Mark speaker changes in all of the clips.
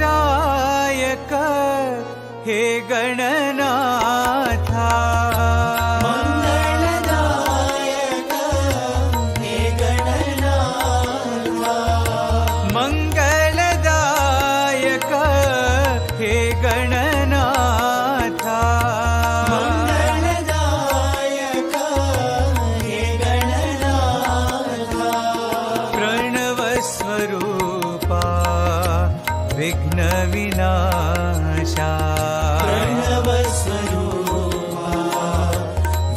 Speaker 1: मंगलदायक हे गणनाथ,
Speaker 2: मंगलदायक हे गणनाथ,
Speaker 1: मंगलदायक हे गणनाथ,
Speaker 2: मंगलदायक हे गणनाथ,
Speaker 1: प्रणव स्वरूपा विघ्न विनाशा,
Speaker 2: प्रणव स्वरूपा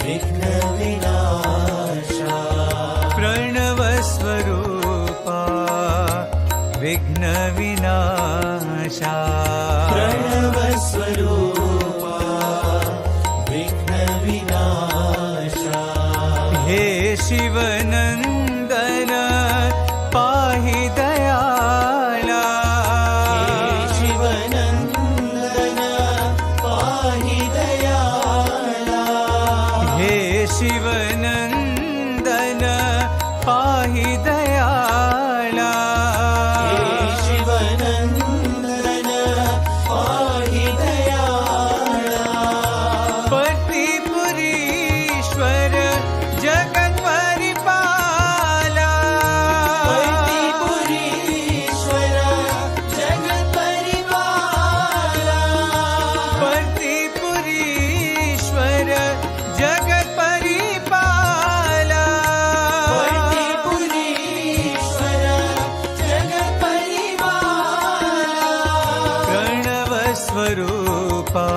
Speaker 2: विघ्न विनाशा,
Speaker 1: प्रणव स्वरूपा विघ्न विनाशा,
Speaker 2: प्रणव स्वरूपा विघ्न विनाशा,
Speaker 1: हे शिवनंदन पाहि दयाला,
Speaker 2: हे शिवनंदन पाहि दयाला,
Speaker 1: हे शिवनंदन पाहि दयाला,
Speaker 2: हे शिवनंदन पाहि दयाला,
Speaker 1: पतिपुरीश्वर जगत परिपाला,
Speaker 2: पतिपुरीश्वर जगत परिपाला,
Speaker 1: पतिपुरीश्वर जगत परिपाला,
Speaker 2: पतिपुरीश्वर जगत परिपाला,
Speaker 1: प्रणव स्वरूपा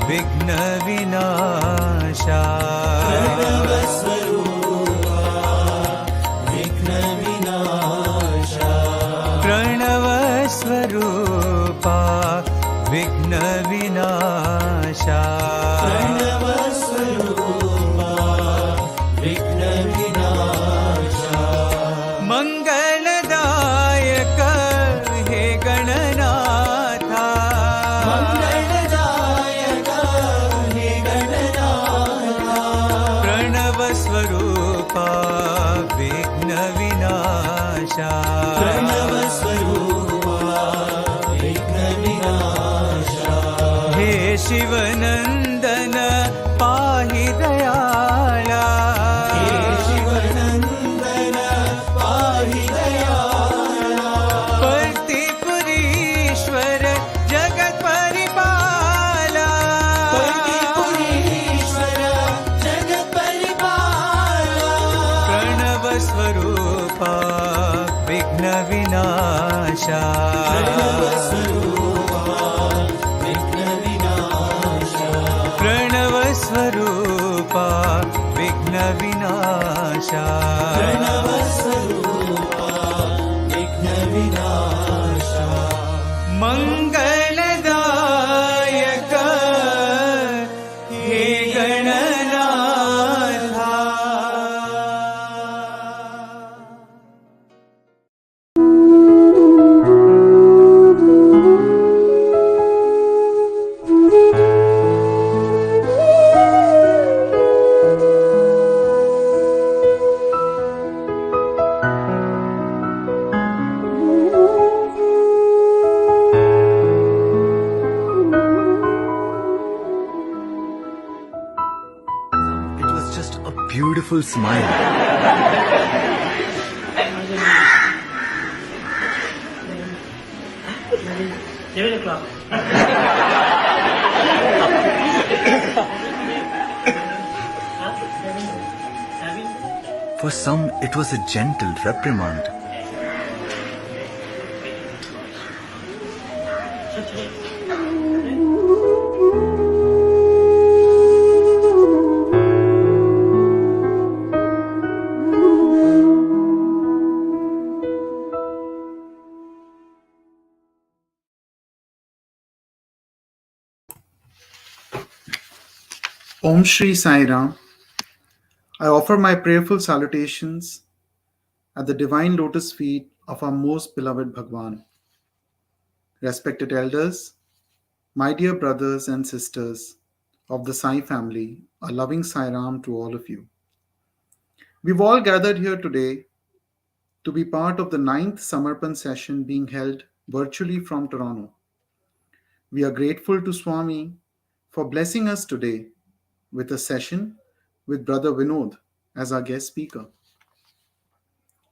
Speaker 1: विघ्न विनाशा,
Speaker 2: प्रणव स्वरूपा विघ्न विनाशा,
Speaker 1: प्रणव स्वरूपा विघ्न विनाशा,
Speaker 2: प्रणव स्वरूपा विघ्न विनाशा,
Speaker 1: मंगलदायक हे गणनाथ,
Speaker 2: मंगलदायक हे गणनाथ,
Speaker 1: प्रणव स्वरूपा विघ्न विनाशा,
Speaker 2: प्रणव स्वरूपा विघ्न विनाशा,
Speaker 1: हे शिवनंदन पाहि दयाला,
Speaker 2: हे शिवनंदन पाहि दयाला,
Speaker 1: पतिपुरीश्वर जगत परिपाला,
Speaker 2: पतिपुरीश्वर जगत परिपाला,
Speaker 1: प्रणव स्वरूपा विघ्न विनाशा,
Speaker 2: प्रणव स्वरूपा विघ्न विनाशा,
Speaker 1: प्रणव स्वरूपा विघ्न विनाशा,
Speaker 2: प्रणव स्वरूपा विघ्न विनाशा,
Speaker 1: मंगलदायक हे Gananath.
Speaker 3: Beautiful smile. For some, it was a gentle reprimand.
Speaker 4: Om Shri Sai Ram. I offer my prayerful salutations at the divine lotus feet of our most beloved Bhagavan. Respected elders, my dear brothers and sisters of the Sai family, a loving Sai Ram to all of you. We've all gathered here today to be part of the ninth Samarpan session being held virtually from Toronto. We are grateful to Swami for blessing us today with a session with Brother Vinod as our guest speaker.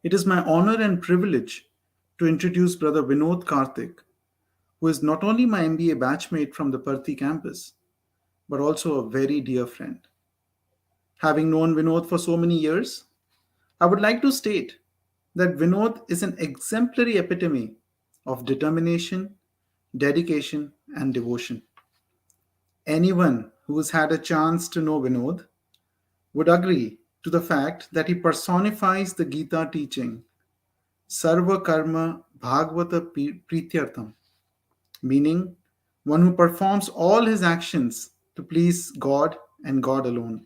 Speaker 4: It is my honor and privilege to introduce Brother Vinod Cartic, who is not only my MBA batchmate from the Parthi campus, but also a very dear friend. Having known Vinod for so many years, I would like to state that Vinod is an exemplary epitome of determination, dedication, and devotion. Anyone who has had a chance to know Vinod would agree to the fact that he personifies the Gita teaching Sarva Karma Bhagavata Prityartham, meaning one who performs all his actions to please God and God alone.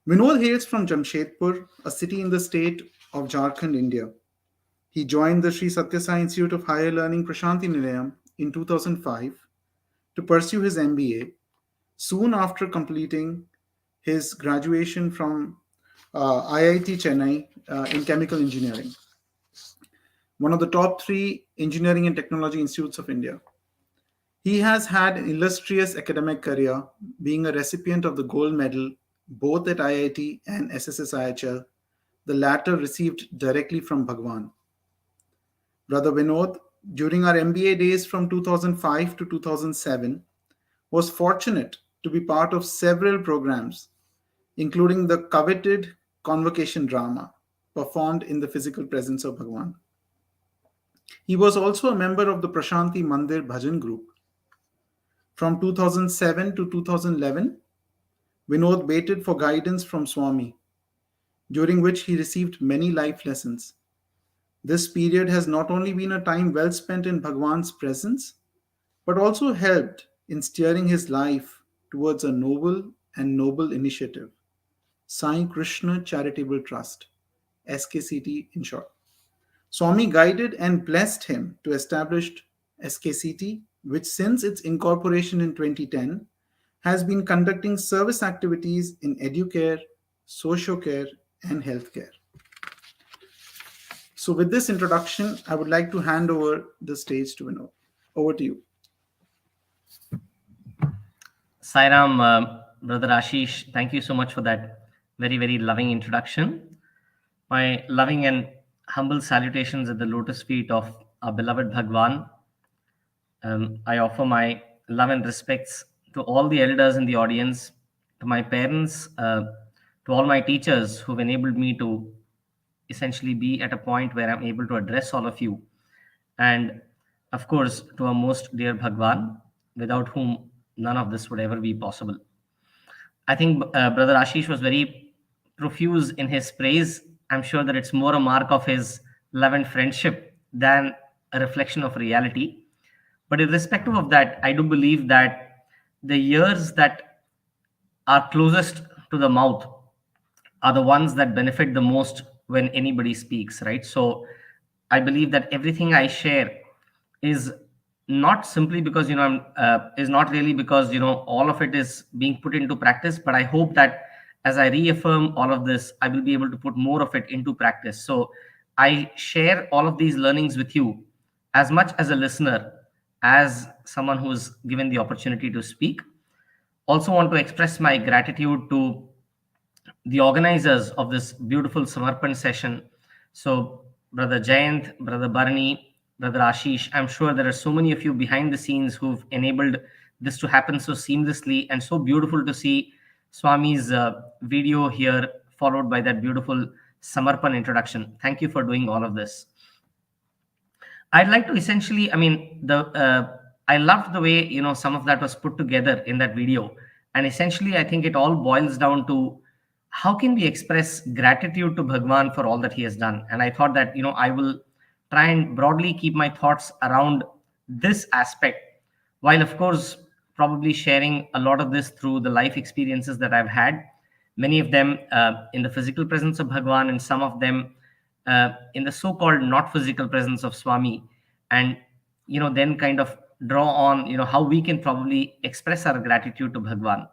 Speaker 4: Vinod hails from Jamshedpur, a city in the state of Jharkhand, India. He joined the Sri Sathya Sai Institute of Higher Learning Prasanthi Nilayam in 2005 to pursue his MBA soon after completing his graduation from IIT Chennai in chemical engineering, one of the top three engineering and technology institutes of India. He has had an illustrious academic career, being a recipient of the gold medal both at IIT and SSSIHL, the latter received directly from Bhagavan. Brother Vinod, during our MBA days from 2005 to 2007, was fortunate to be part of several programs, including the coveted Convocation drama performed in the physical presence of Bhagavan. He was also a member of the Prasanthi Mandir Bhajan Group. From 2007 to 2011, Vinod waited for guidance from Swami, during which he received many life lessons. This period has not only been a time well spent in Bhagavan's presence, but also helped in steering his life towards a noble initiative, Sai Krushna Charitable Trust, SKCT in short. Swami guided and blessed him to establish SKCT, which since its incorporation in 2010 has been conducting service activities in Educare, Sociocare, and Healthcare. So, with this introduction, I would like to hand over the stage to Vinod. Over to you.
Speaker 5: Sairam, Brother Ashish, thank you so much for that very, very loving introduction. My loving and humble salutations at the lotus feet of our beloved Bhagavan. I offer my love and respects to all the elders in the audience, to my parents, to all my teachers who've enabled me to essentially be at a point where I'm able to address all of you. And of course, to our most dear Bhagavan, without whom none of this would ever be possible. I think Brother Ashish was very profuse in his praise. I'm sure that it's more a mark of his love and friendship than a reflection of reality. But irrespective of that, I do believe that the ears that are closest to the mouth are the ones that benefit the most when anybody speaks, right? So I believe that everything I share is not simply because, is not really because, all of it is being put into practice, but I hope that as I reaffirm all of this, I will be able to put more of it into practice. So I share all of these learnings with you as much as a listener, as someone who's given the opportunity to speak. Also want to express my gratitude to the organizers of this beautiful Samarpan session. So Brother Jayant, Brother Bharani, Brother Ashish, I'm sure there are so many of you behind the scenes who've enabled this to happen so seamlessly, and so beautiful to see Swami's video here, followed by that beautiful Samarpan introduction. Thank you for doing all of this. I'd like to essentially, I loved the way, some of that was put together in that video. And essentially, I think it all boils down to how can we express gratitude to Bhagavan for all that he has done? And I thought that, I will try and broadly keep my thoughts around this aspect, while of course probably sharing a lot of this through the life experiences that I've had, many of them in the physical presence of Bhagavan, and some of them in the so-called not physical presence of Swami, and then kind of draw on how we can probably express our gratitude to Bhagavan.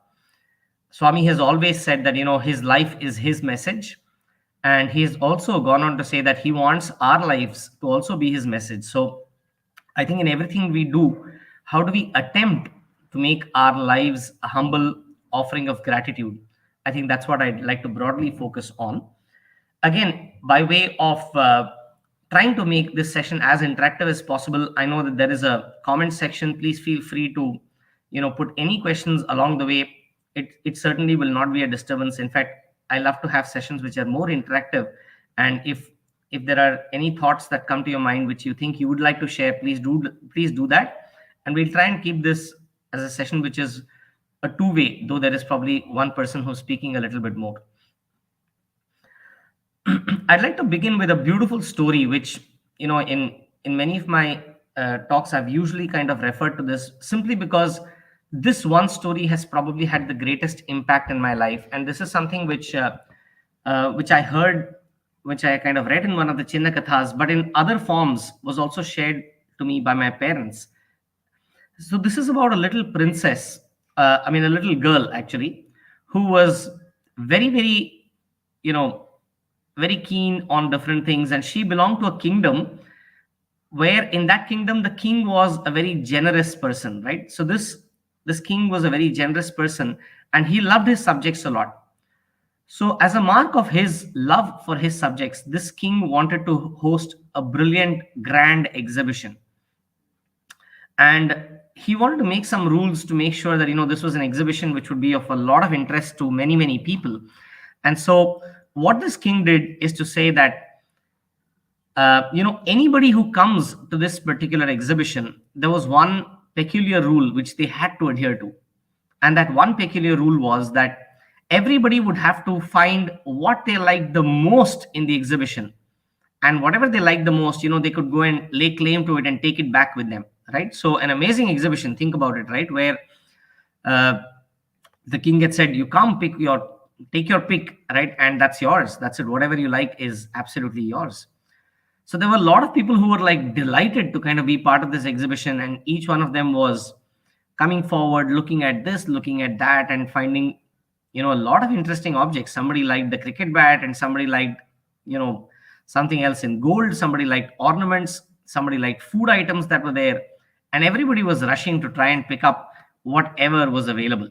Speaker 5: Swami has always said that his life is his message, and he has also gone on to say that he wants our lives to also be his message. So I think in everything we do, how do we attempt to make our lives a humble offering of gratitude? I think that's what I'd like to broadly focus on. Again, by way of trying to make this session as interactive as possible, I know that there is a comment section. Please feel free to put any questions along the way. It certainly will not be a disturbance. In fact, I love to have sessions which are more interactive, and if there are any thoughts that come to your mind which you think you would like to share, please do that, and we'll try and keep this as a session which is a two-way, though there is probably one person who's speaking a little bit more. I'd like to begin with a beautiful story which in many of my talks I've usually kind of referred to this, simply because this one story has probably had the greatest impact in my life. And this is something which I heard, which I kind of read in one of the Chinna Kathas, but in other forms was also shared to me by my parents. So this is about a little princess, a little girl actually, who was very, very, very keen on different things. And she belonged to a kingdom where in that kingdom, the king was a very generous person, right? So this king was a very generous person, and he loved his subjects a lot. So as a mark of his love for his subjects, this king wanted to host a brilliant, grand exhibition. And he wanted to make some rules to make sure that, this was an exhibition which would be of a lot of interest to many, many people. And so what this king did is to say that, anybody who comes to this particular exhibition, there was one peculiar rule which they had to adhere to. And that one peculiar rule was that everybody would have to find what they liked the most in the exhibition. And whatever they liked the most, they could go and lay claim to it and take it back with them, right? So an amazing exhibition, think about it, right? Where the king had said, you come take your pick, right? And that's yours. That's it. Whatever you like is absolutely yours. So there were a lot of people who were like delighted to kind of be part of this exhibition. And each one of them was coming forward, looking at this, looking at that, and finding, a lot of interesting objects. Somebody liked the cricket bat, and somebody liked, something else in gold. Somebody liked ornaments. Somebody liked food items that were there. And everybody was rushing to try and pick up whatever was available.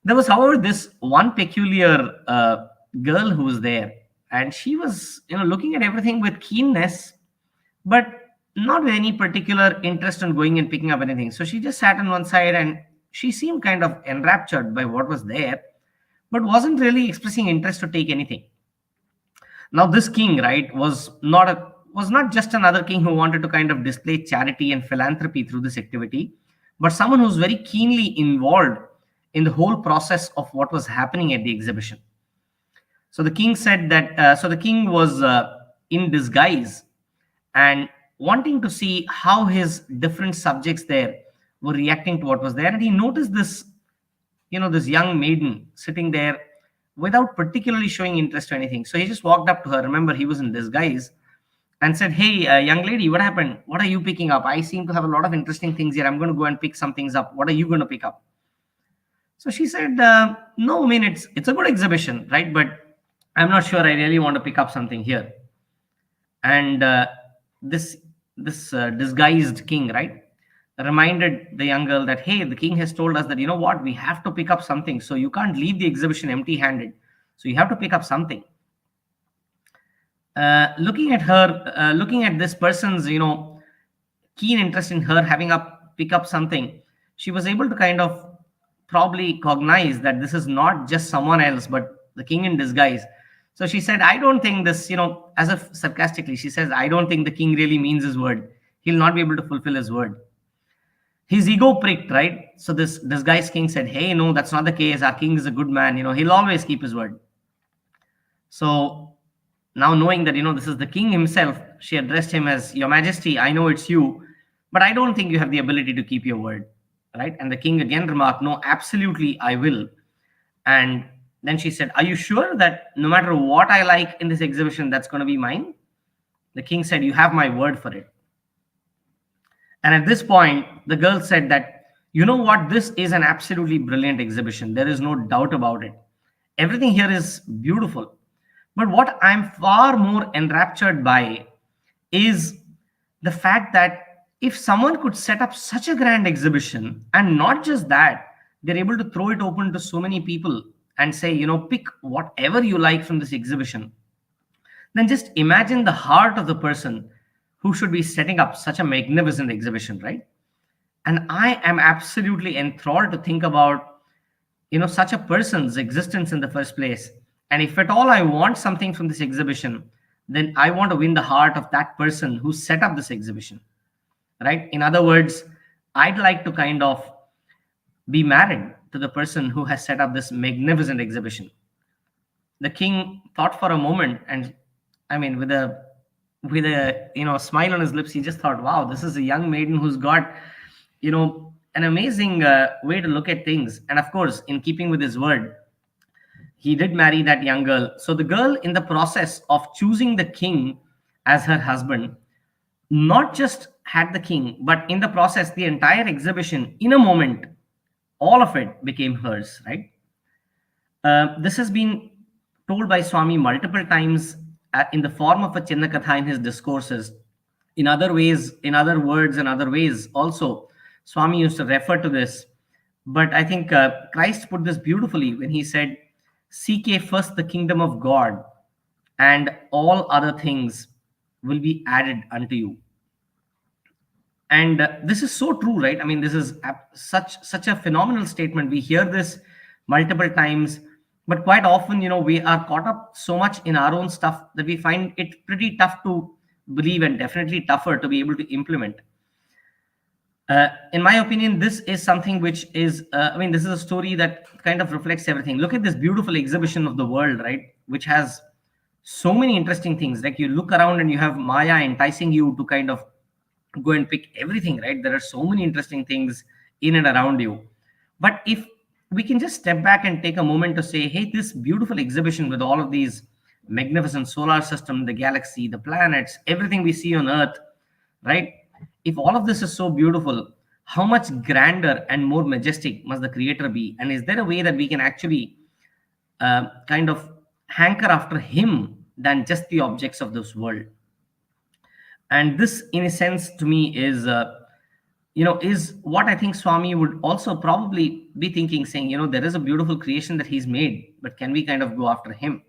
Speaker 5: There was, however, this one peculiar girl who was there. And she was, looking at everything with keenness, but not with any particular interest in going and picking up anything. So she just sat on one side, and she seemed kind of enraptured by what was there, but wasn't really expressing interest to take anything. Now, this king, right, was not just another king who wanted to kind of display charity and philanthropy through this activity, but someone who's very keenly involved in the whole process of what was happening at the exhibition. So the king said that, so the king was in disguise and wanting to see how his different subjects there were reacting to what was there. And he noticed this, this young maiden sitting there without particularly showing interest or anything. So he just walked up to her. Remember, he was in disguise, and said, hey, young lady, what happened? What are you picking up? I seem to have a lot of interesting things here. I'm going to go and pick some things up. What are you going to pick up? So she said, no, it's a good exhibition, right? But I'm not sure I really want to pick up something here. And this disguised king, right, reminded the young girl that, hey, the king has told us that, what, we have to pick up something. So you can't leave the exhibition empty-handed. So you have to pick up something. Looking at this person's, keen interest in her pick up something, she was able to kind of probably cognize that this is not just someone else, but the king in disguise. So she said, I don't think this, as if sarcastically, she says, I don't think the king really means his word. He'll not be able to fulfill his word. His ego pricked, right? So this disguised king said, hey, no, that's not the case. Our king is a good man. He'll always keep his word. So now knowing that, this is the king himself, she addressed him as, Your Majesty, I know it's you, but I don't think you have the ability to keep your word. right? And the king again remarked, no, absolutely, I will. And then she said, are you sure that no matter what I like in this exhibition, that's going to be mine? The king said, you have my word for it. And at this point, the girl said that, you know what, this is an absolutely brilliant exhibition. There is no doubt about it. Everything here is beautiful. But what I'm far more enraptured by is the fact that if someone could set up such a grand exhibition, and not just that, they're able to throw it open to so many people and say, pick whatever you like from this exhibition, then just imagine the heart of the person who should be setting up such a magnificent exhibition, right? And I am absolutely enthralled to think about, such a person's existence in the first place. And if at all I want something from this exhibition, then I want to win the heart of that person who set up this exhibition, right? In other words, I'd like to kind of be married to the person who has set up this magnificent exhibition. The king thought for a moment, and I mean, with a smile on his lips, he just thought, wow, this is a young maiden who's got an amazing way to look at things. And of course, in keeping with his word, he did marry that young girl. So the girl, in the process of choosing the king as her husband, not just had the king, but in the process, the entire exhibition, in a moment, all of it became hers, right? This has been told by Swami multiple times in the form of a Chinnakatha in his discourses. In other ways, in other words and other ways also, Swami used to refer to this. But I think Christ put this beautifully when he said, seek ye first the kingdom of God, and all other things will be added unto you. And this is so true, right? I mean, this is such a phenomenal statement. We hear this multiple times, but quite often, we are caught up so much in our own stuff that we find it pretty tough to believe, and definitely tougher to be able to implement. In my opinion, this is something which is, this is a story that kind of reflects everything. Look at this beautiful exhibition of the world, right? Which has so many interesting things. Like, you look around and you have Maya enticing you to kind of go and pick everything, right? There are so many interesting things in and around you. But if we can just step back and take a moment to say, hey, this beautiful exhibition with all of these magnificent solar system, the galaxy, the planets, everything we see on Earth, right? If all of this is so beautiful, how much grander and more majestic must the creator be? And is there a way that we can actually kind of hanker after him than just the objects of this world? And this, in a sense, to me is what I think Swami would also probably be thinking, saying, there is a beautiful creation that he's made, but can we kind of go after him?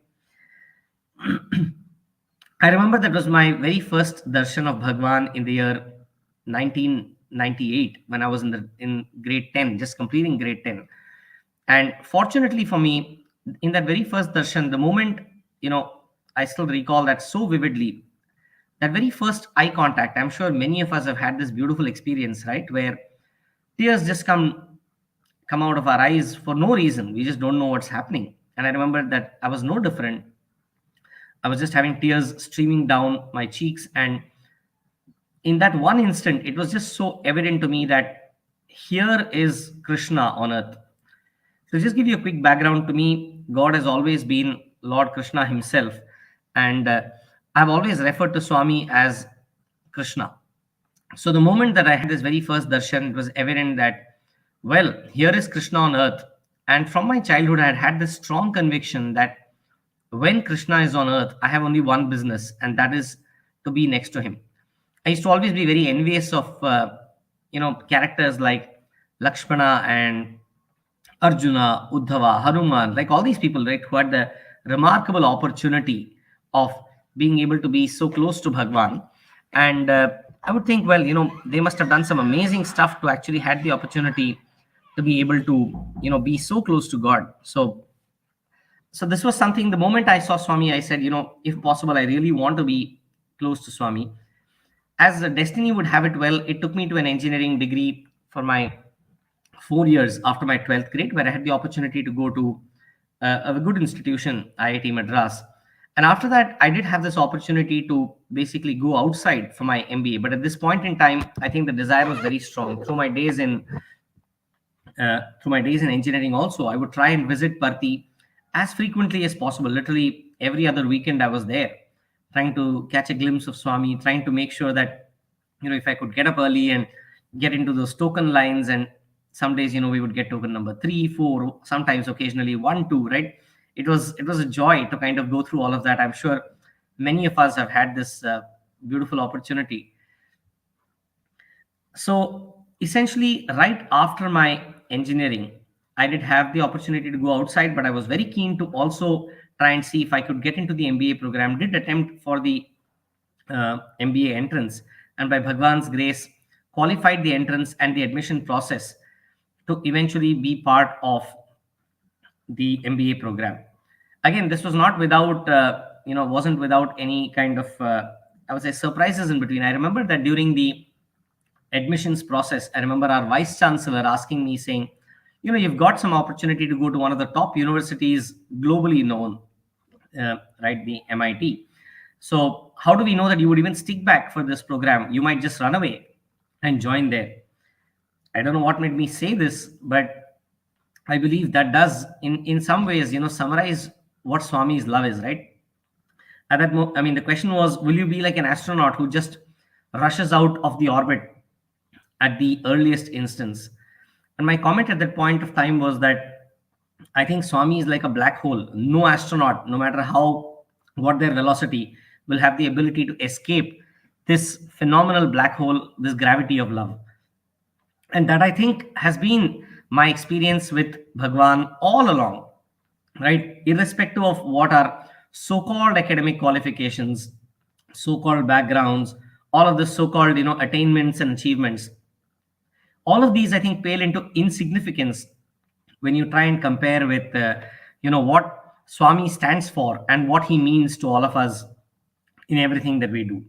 Speaker 5: I remember that was my very first darshan of Bhagavan in the year 1998, when I was in grade 10, just completing grade 10. And fortunately for me, in that very first darshan, the moment, I still recall that so vividly. That very first eye contact, I'm sure many of us have had this beautiful experience, right? Where tears just come out of our eyes for no reason. We just don't know what's happening. And I remember that I was no different. I was just having tears streaming down my cheeks. And in that one instant, it was just so evident to me that here is Krishna on earth. So just give you a quick background. To me, God has always been Lord Krishna himself. And I've always referred to Swami as Krishna. So the moment that I had this very first darshan, it was evident that, well, here is Krishna on earth. And from my childhood, I had had this strong conviction that when Krishna is on earth, I have only one business, and that is to be next to him. I used to always be very envious of, characters like Lakshmana and Arjuna, Uddhava, Hanuman, like all these people, right, who had the remarkable opportunity of being able to be so close to Bhagavan. And I would think, well, they must have done some amazing stuff to actually had the opportunity to be able to, be so close to God. So this was something, the moment I saw Swami, I said, if possible, I really want to be close to Swami. As the destiny would have it, well, it took me to an engineering degree for my 4 years after my 12th grade, where I had the opportunity to go to a good institution, IIT Madras. And after that, I did have this opportunity to basically go outside for my MBA. But at this point in time, I think the desire was very strong. Through my days in through my days in engineering also, I would try and visit Parthi as frequently as possible. Literally every other weekend I was there, trying to catch a glimpse of Swami, trying to make sure that, if I could get up early and get into those token lines. And some days, we would get token number 3, 4, sometimes occasionally 1, 2, right? It was a joy to kind of go through all of that. I'm sure many of us have had this beautiful opportunity. So essentially, right after my engineering, I did have the opportunity to go outside, but I was very keen to also try and see if I could get into the MBA program. Did attempt for the MBA entrance, and by Bhagavan's grace, qualified the entrance and the admission process to eventually be part of the MBA program. Again, this was not without, wasn't without any kind of, I would say, surprises in between. I remember that during the admissions process, I remember our vice chancellor asking me, saying, you've got some opportunity to go to one of the top universities globally known, right, the MIT. So how do we know that you would even stick back for this program? You might just run away and join there. I don't know what made me say this, but I believe that does, in some ways, summarize what Swami's love is, right? At that the question was, will you be like an astronaut who just rushes out of the orbit at the earliest instance? And my comment at that point of time was that I think Swami is like a black hole. No astronaut, no matter what their velocity, will have the ability to escape this phenomenal black hole, this gravity of love. And that, I think, has been my experience with Bhagavan all along, right? Irrespective of what are so-called academic qualifications, so-called backgrounds, all of the so-called, attainments and achievements. All of these, I think, pale into insignificance when you try and compare with, what Swami stands for and what he means to all of us in everything that we do.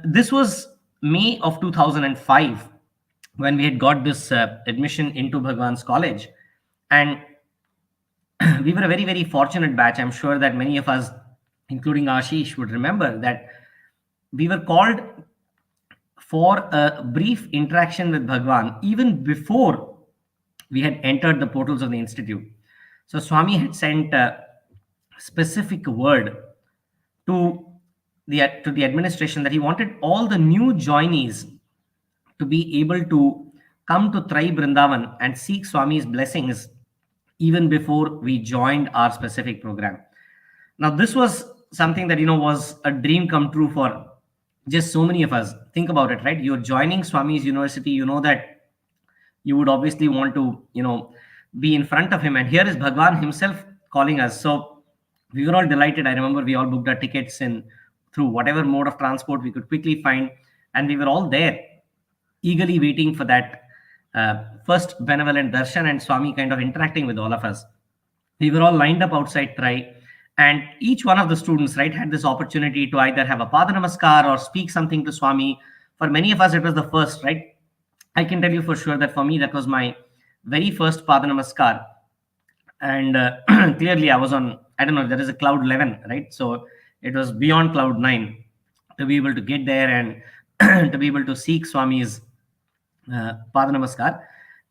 Speaker 5: This was May of 2005 when we had got this admission into Bhagavan's college. And we were a very, very fortunate batch. I'm sure that many of us, including Ashish, would remember that we were called for a brief interaction with Bhagavan even before we had entered the portals of the institute. So Swami had sent a specific word to the administration that he wanted all the new joinees to be able to come to Trai Brindavan and seek Swami's blessings even before we joined our specific program. Now, this was something that, was a dream come true for just so many of us. Think about it, right? You're joining Swami's university, you know that you would obviously want to, be in front of him. And here is Bhagavan himself calling us. So we were all delighted. I remember we all booked our tickets through whatever mode of transport we could quickly find. And we were all there, eagerly waiting for that first benevolent darshan and Swami kind of interacting with all of us. We were all lined up outside Trai, and each one of the students, right, had this opportunity to either have a Pada Namaskar or speak something to Swami. For many of us, it was the first, right? I can tell you for sure that for me, that was my very first Pada Namaskar. And clearly I was on, I don't know, there is a cloud 11, right? So it was beyond cloud 9 to be able to get there and to be able to seek Swami's Pada Namaskar.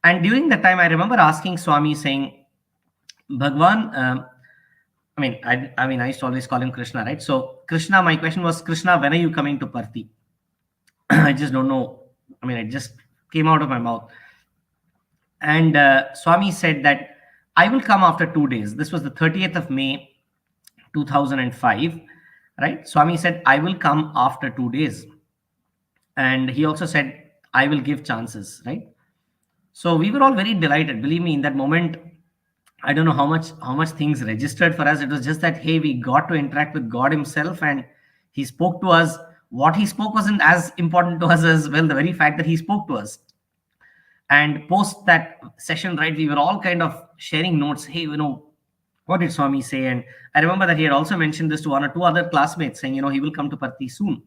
Speaker 5: And during that time, I remember asking Swami, saying, Bhagavan, I used to always call him Krishna, right? So Krishna, my question was, Krishna, when are you coming to Parthi? I just don't know. It just came out of my mouth. And Swami said that I will come after 2 days. This was the 30th of May, 2005, right? Swami said, I will come after 2 days. And he also said, I will give chances, right? So we were all very delighted. Believe me, in that moment, I don't know how much things registered for us. It was just that, hey, we got to interact with God himself, and he spoke to us. What he spoke wasn't as important to us as, well, the very fact that he spoke to us. And post that session, right, we were all kind of sharing notes. Hey, what did Swami say? And I remember that he had also mentioned this to 1 or 2 other classmates, saying, he will come to Parthi soon.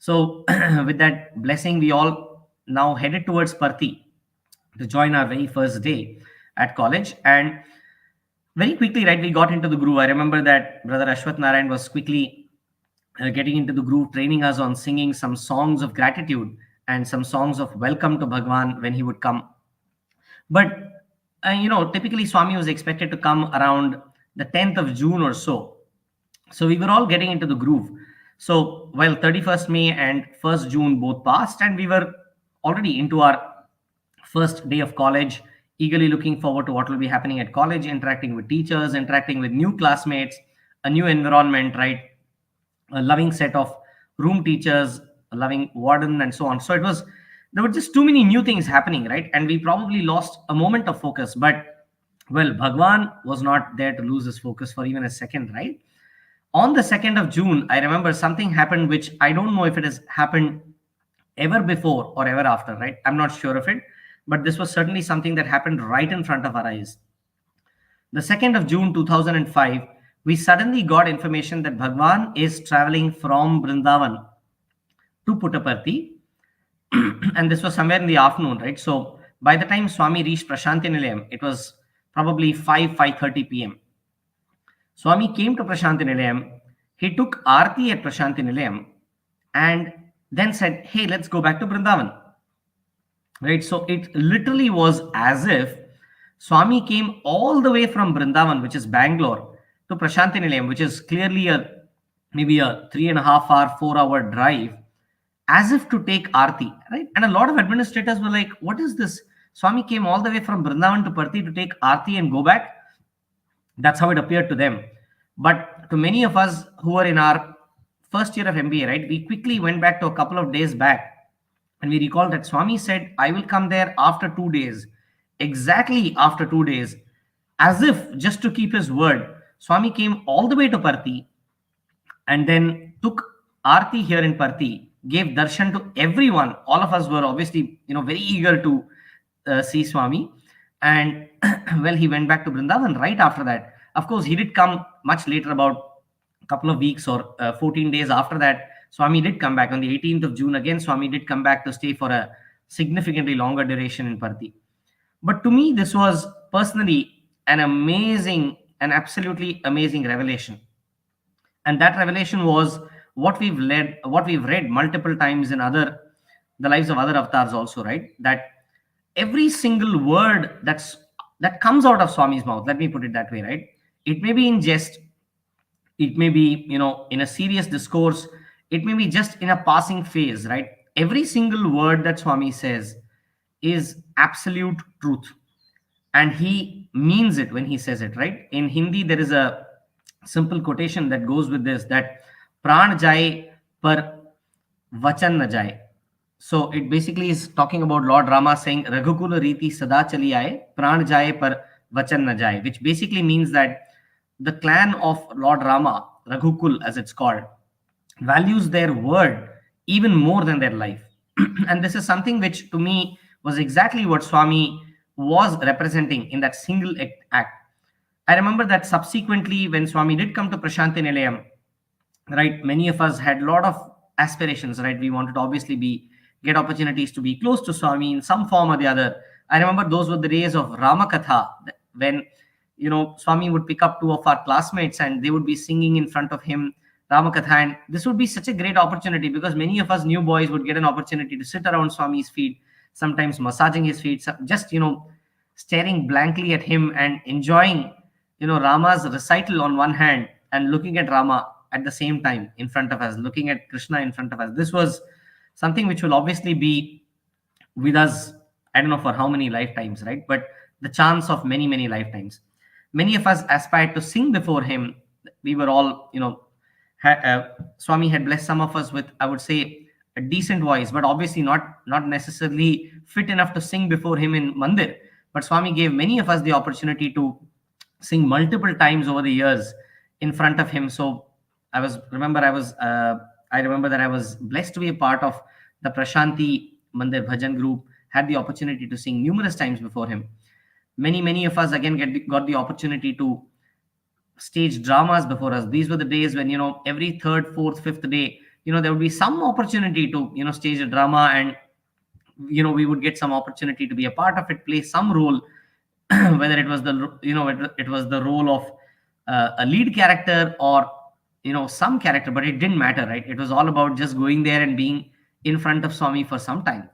Speaker 5: So with that blessing, we all now headed towards Parthi to join our very first day at college. And very quickly, right, we got into the groove. I remember that Brother Ashwath Narayan was quickly getting into the groove, training us on singing some songs of gratitude and some songs of welcome to Bhagavan when he would come. But typically Swami was expected to come around the 10th of June or so. So we were all getting into the groove. So while 31st May and 1st June both passed, and we were already into our first day of college, eagerly looking forward to what will be happening at college, interacting with teachers, interacting with new classmates, a new environment, right? A loving set of room teachers, a loving warden, and so on. So there were just too many new things happening, right? And we probably lost a moment of focus. But well, Bhagwan was not there to lose his focus for even a second, right? On the 2nd of June, I remember something happened which I don't know if it has happened ever before or ever after, right? I'm not sure of it, but this was certainly something that happened right in front of our eyes. The 2nd of June 2005, we suddenly got information that Bhagavan is traveling from Vrindavan to Puttaparthi. And this was somewhere in the afternoon, right? So by the time Swami reached Prasanthi Nilayam, it was probably 5:30 p.m. Swami came to Prasanthi Nilayam. He took Aarti at Prasanthi Nilayam and then said, hey, let's go back to Vrindavan. Right? So it literally was as if Swami came all the way from Vrindavan, which is Bangalore, to Prasanthi Nilayam, which is clearly maybe a 3.5 hour, 4 hour drive, as if to take Aarti, right? And a lot of administrators were like, what is this? Swami came all the way from Vrindavan to Parthi to take Aarti and go back. That's how it appeared to them. But to many of us who were in our first year of MBA, right, we quickly went back to a couple of days back and we recalled that Swami said, I will come there after 2 days, exactly after 2 days, as if just to keep his word. Swami came all the way to Parthi and then took Aarti here in Parthi, gave darshan to everyone. All of us were obviously, very eager to see Swami. And well, he went back to Vrindavan right after that. Of course, he did come much later, about a couple of weeks or 14 days after that. Swami did come back on the 18th of June. Again, Swami did come back to stay for a significantly longer duration in Parthi. But to me, this was personally an absolutely amazing revelation. And that revelation was what we've read multiple times in the lives of other avatars also, right? That every single word that comes out of Swami's mouth, let me put it that way, right? It may be in jest, it may be, in a serious discourse, it may be just in a passing phase, right? Every single word that Swami says is absolute truth. And he means it when he says it, right? In Hindi, there is a simple quotation that goes with this, that pran jaye par vachan na jaye. So it basically is talking about Lord Rama saying, Raghukula Riti Sada Chali Aaye, Pran Jaye Par Vachan Na Jaye, which basically means that the clan of Lord Rama, Raghukul as it's called, values their word even more than their life. And this is something which to me was exactly what Swami was representing in that single act. I remember that subsequently when Swami did come to Prasanthi Nilayam, right, many of us had a lot of aspirations, right? We wanted to obviously get opportunities to be close to Swami in some form or the other. I remember those were the days of Ramakatha, when Swami would pick up 2 of our classmates and they would be singing in front of him Ramakatha. And this would be such a great opportunity because many of us new boys would get an opportunity to sit around Swami's feet, sometimes massaging his feet, just staring blankly at him and enjoying Rama's recital on one hand and looking at Rama at the same time in front of us, looking at Krishna in front of us. This was something which will obviously be with us, I don't know for how many lifetimes, right? But the chance of many, many lifetimes. Many of us aspired to sing before him. We were all, Swami had blessed some of us with, I would say, a decent voice, but obviously not necessarily fit enough to sing before him in Mandir. But Swami gave many of us the opportunity to sing multiple times over the years in front of him. So I remember that I was blessed to be a part of the Prasanthi Mandir Bhajan Group, had the opportunity to sing numerous times before him. Many of us again got the opportunity to stage dramas before us. These were the days when, every third, fourth, fifth day, there would be some opportunity to, stage a drama and, we would get some opportunity to be a part of it, play some role, whether it was the role of a lead character or, some character, but it didn't matter, right? It was all about just going there and being in front of Swami for some time.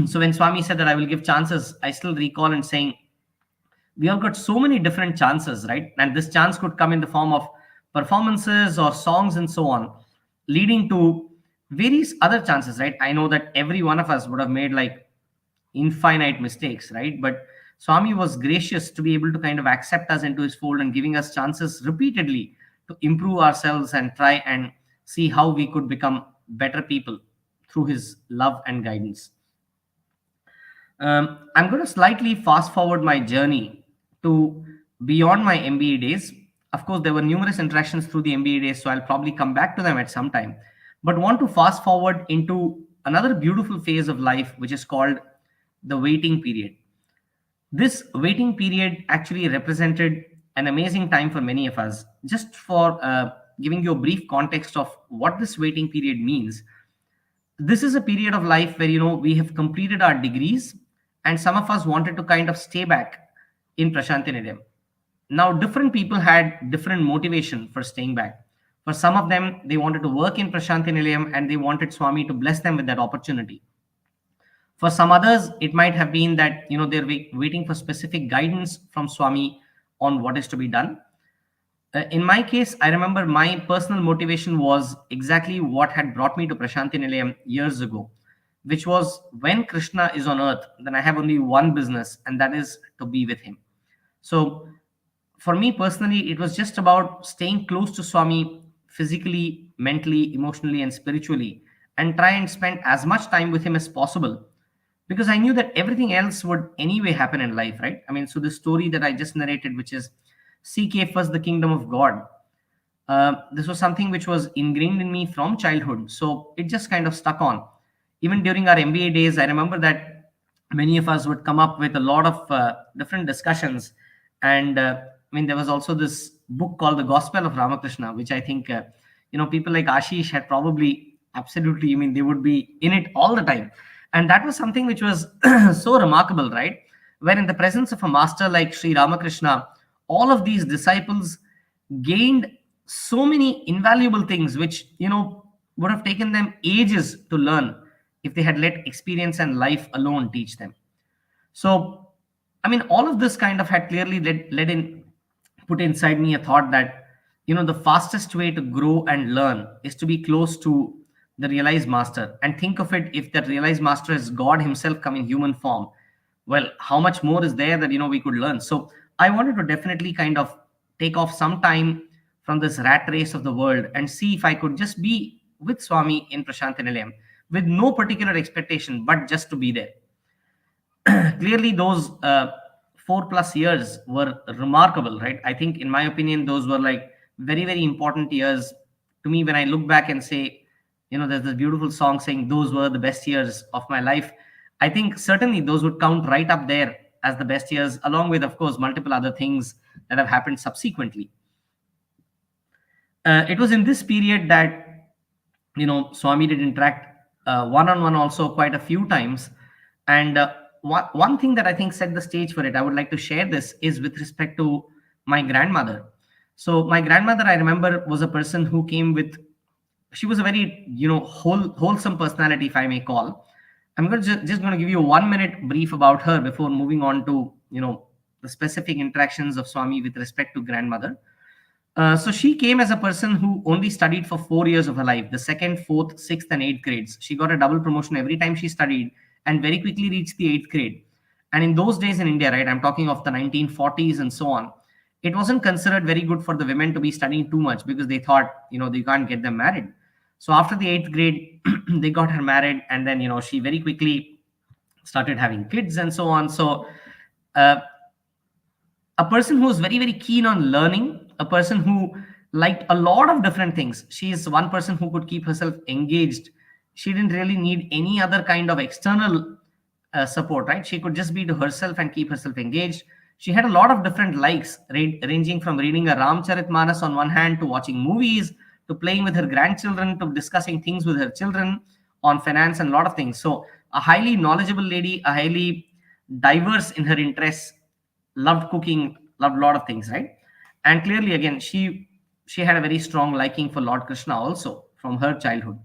Speaker 5: So when Swami said that I will give chances, I still recall and saying, we all got so many different chances, right? And this chance could come in the form of performances or songs and so on, leading to various other chances, right? I know that every one of us would have made like infinite mistakes, right? But Swami was gracious to be able to kind of accept us into his fold and giving us chances repeatedly to improve ourselves and try and see how we could become better people through his love and guidance. I'm going to slightly fast forward my journey to beyond my MBA days. Of course, there were numerous interactions through the MBA days, so I'll probably come back to them at some time. But want to fast forward into another beautiful phase of life, which is called the waiting period. This waiting period actually represented an amazing time for many of us. Just for giving you a brief context of what this waiting period means, this is a period of life where we have completed our degrees, and some of us wanted to kind of stay back in Prasanthi Nilayam. Now, different people had different motivation for staying back. For some of them, they wanted to work in Prasanthi Nilayam and they wanted Swami to bless them with that opportunity. For some others, it might have been that they're waiting for specific guidance from Swami on what is to be done. In my case, I remember my personal motivation was exactly what had brought me to Prasanthi Nilayam years ago, which was, when Krishna is on earth, then I have only one business, and that is to be with him. So for me personally, it was just about staying close to Swami physically, mentally, emotionally, and spiritually, and try and spend as much time with him as possible, because I knew that everything else would anyway happen in life, right? I mean, so the story that I just narrated, which is seek ye first the kingdom of God, this was something which was ingrained in me from childhood. So it just kind of stuck on. Even during our MBA days, I remember that many of us would come up with a lot of different discussions. And there was also this book called The Gospel of Ramakrishna, which I think, people like Ashish had probably absolutely, they would be in it all the time. And that was something which was so remarkable, right? Where in the presence of a master like Sri Ramakrishna, all of these disciples gained so many invaluable things, which, would have taken them ages to learn if they had let experience and life alone teach them. So, all of this kind of had clearly put inside me a thought that, the fastest way to grow and learn is to be close to the realized master. And think of it, if that realized master is God himself come in human form, well, how much more is there that, we could learn? So I wanted to definitely kind of take off some time from this rat race of the world and see if I could just be with Swami in Prasanthi Nilayam with no particular expectation, but just to be there. Clearly, those 4+ years were remarkable, right? I think, in my opinion, those were like very, very important years to me. When I look back and say, there's this beautiful song saying those were the best years of my life, I think certainly those would count right up there as the best years, along with, of course, multiple other things that have happened subsequently. It was in this period that, Swami did interact one-on-one also quite a few times. And one thing that I think set the stage for it, I would like to share this, is with respect to my grandmother. So my grandmother, I remember, was a person who came with, she was a very, wholesome personality, if I may call. I'm just going to give you a 1-minute brief about her before moving on to, the specific interactions of Swami with respect to grandmother. So she came as a person who only studied for 4 years of her life, the 2nd, 4th, 6th, and 8th grades. She got a double promotion every time she studied and very quickly reached the 8th grade. And in those days in India, right, I'm talking of the 1940s and so on, it wasn't considered very good for the women to be studying too much because they thought, they can't get them married. So after the 8th grade, they got her married, and then, she very quickly started having kids and so on. So a person who was very, very keen on learning, a person who liked a lot of different things. She is one person who could keep herself engaged. She didn't really need any other kind of external support, right? She could just be to herself and keep herself engaged. She had a lot of different likes, ranging from reading a Ramcharitmanas on one hand to watching movies, to playing with her grandchildren, to discussing things with her children on finance and a lot of things. So a highly knowledgeable lady, a highly diverse in her interests, loved cooking, loved a lot of things, right? And clearly, again, she had a very strong liking for Lord Krishna also from her childhood.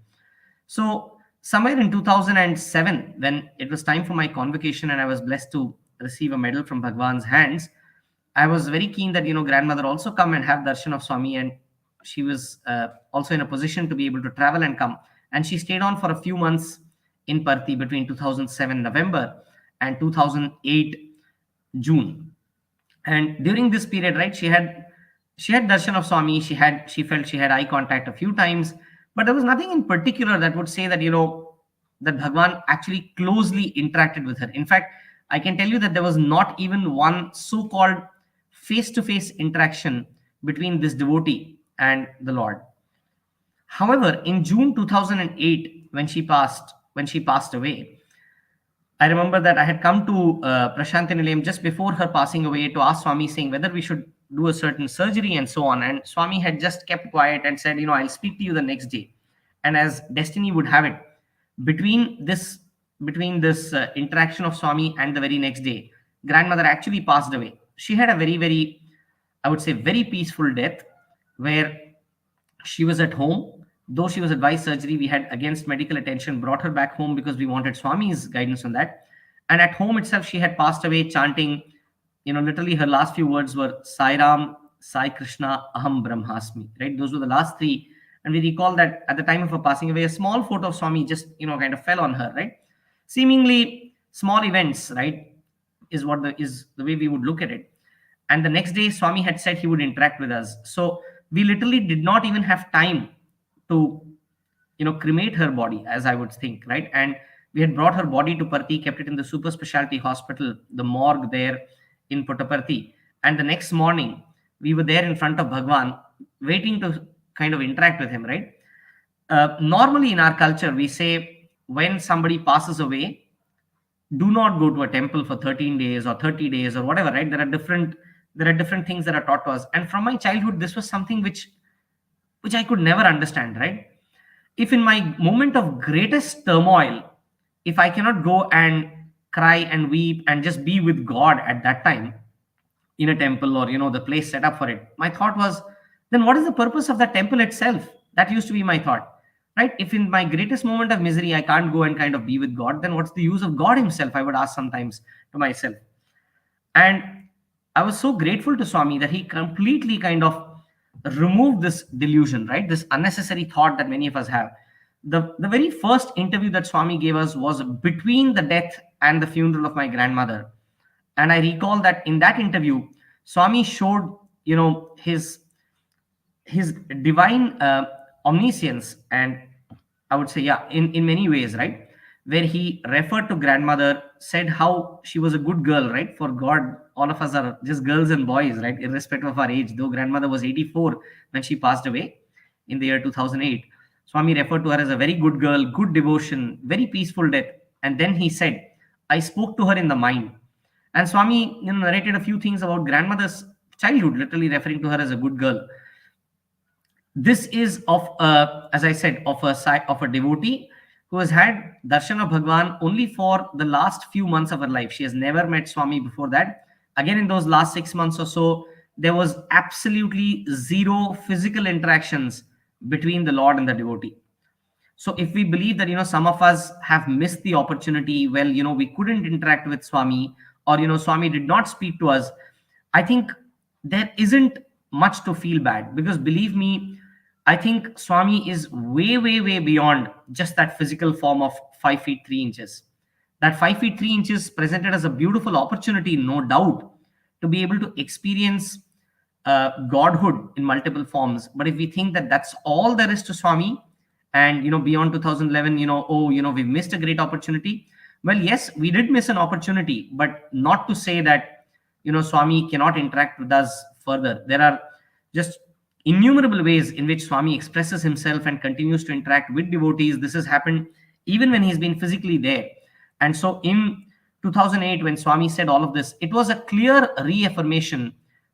Speaker 5: So somewhere in 2007, when it was time for my convocation and I was blessed to receive a medal from Bhagavan's hands, I was very keen that, grandmother also come and have darshan of Swami, and she was also in a position to be able to travel and come. And she stayed on for a few months in Parthi between 2007 November and 2008 June. And during this period, right, she had darshan of Swami. She felt she had eye contact a few times, but there was nothing in particular that would say that, that Bhagavan actually closely interacted with her. In fact, I can tell you that there was not even one so-called face-to-face interaction between this devotee and the Lord. However, in June 2008, when she passed away, I remember that I had come to Prasanthi Nilayam just before her passing away to ask Swami, saying whether we should do a certain surgery and so on. And Swami had just kept quiet and said, I'll speak to you the next day. And as destiny would have it, between this interaction of Swami and the very next day, grandmother actually passed away. She had a very, very, I would say, very peaceful death, where she was at home. Though she was advised surgery, we had, against medical attention, brought her back home because we wanted Swami's guidance on that. And at home itself, she had passed away chanting, literally her last few words were Sai Ram, Sai Krishna, Aham Brahmasmi, right? Those were the last three. And we recall that at the time of her passing away, a small photo of Swami just, kind of fell on her, right? Seemingly small events, right, is the way we would look at it. And the next day, Swami had said he would interact with us. So we literally did not even have time to, cremate her body, as I would think, right? And we had brought her body to Parthi, kept it in the super specialty hospital, the morgue there in Puttaparthi. And the next morning, we were there in front of Bhagavan, waiting to kind of interact with him, right? Normally in our culture, we say when somebody passes away, do not go to a temple for 13 days or 30 days or whatever, right? There are different things that are taught to us. And from my childhood, this was something which I could never understand, right? If in my moment of greatest turmoil, if I cannot go and cry and weep and just be with God at that time in a temple or, the place set up for it, my thought was, then what is the purpose of that temple itself? That used to be my thought, right? If in my greatest moment of misery, I can't go and kind of be with God, then what's the use of God himself? I would ask sometimes to myself. And I was so grateful to Swami that he completely kind of removed this delusion, right? This unnecessary thought that many of us have. The very first interview that Swami gave us was between the death and the funeral of my grandmother. And I recall that in that interview, Swami showed, his divine omniscience, and I would say, yeah, in many ways, right? Where he referred to grandmother, said how she was a good girl, right? For God, all of us are just girls and boys, right? Irrespective of our age. Though grandmother was 84 when she passed away in the year 2008. Swami referred to her as a very good girl, good devotion, very peaceful death. And then he said, I spoke to her in the mind. And Swami narrated a few things about grandmother's childhood, literally referring to her as a good girl. This is of, as I said, of a devotee who has had darshan of Bhagavan only for the last few months of her life. She has never met Swami before that. Again, in those last 6 months or so, there was absolutely zero physical interactions between the Lord and the devotee. So if we believe that, some of us have missed the opportunity, well, we couldn't interact with Swami, or, Swami did not speak to us, I think there isn't much to feel bad, because believe me, I think Swami is way, way, way beyond just that physical form of 5 feet 3 inches. That 5 feet 3 inches presented as a beautiful opportunity, no doubt, to be able to experience godhood in multiple forms. But if we think that that's all there is to Swami, and beyond 2011, we've missed a great opportunity. Well, yes, we did miss an opportunity, but not to say that Swami cannot interact with us further. There are just innumerable ways in which Swami expresses himself and continues to interact with devotees. This has happened even when he's been physically there. And so in 2008, when Swami said all of this, it was a clear reaffirmation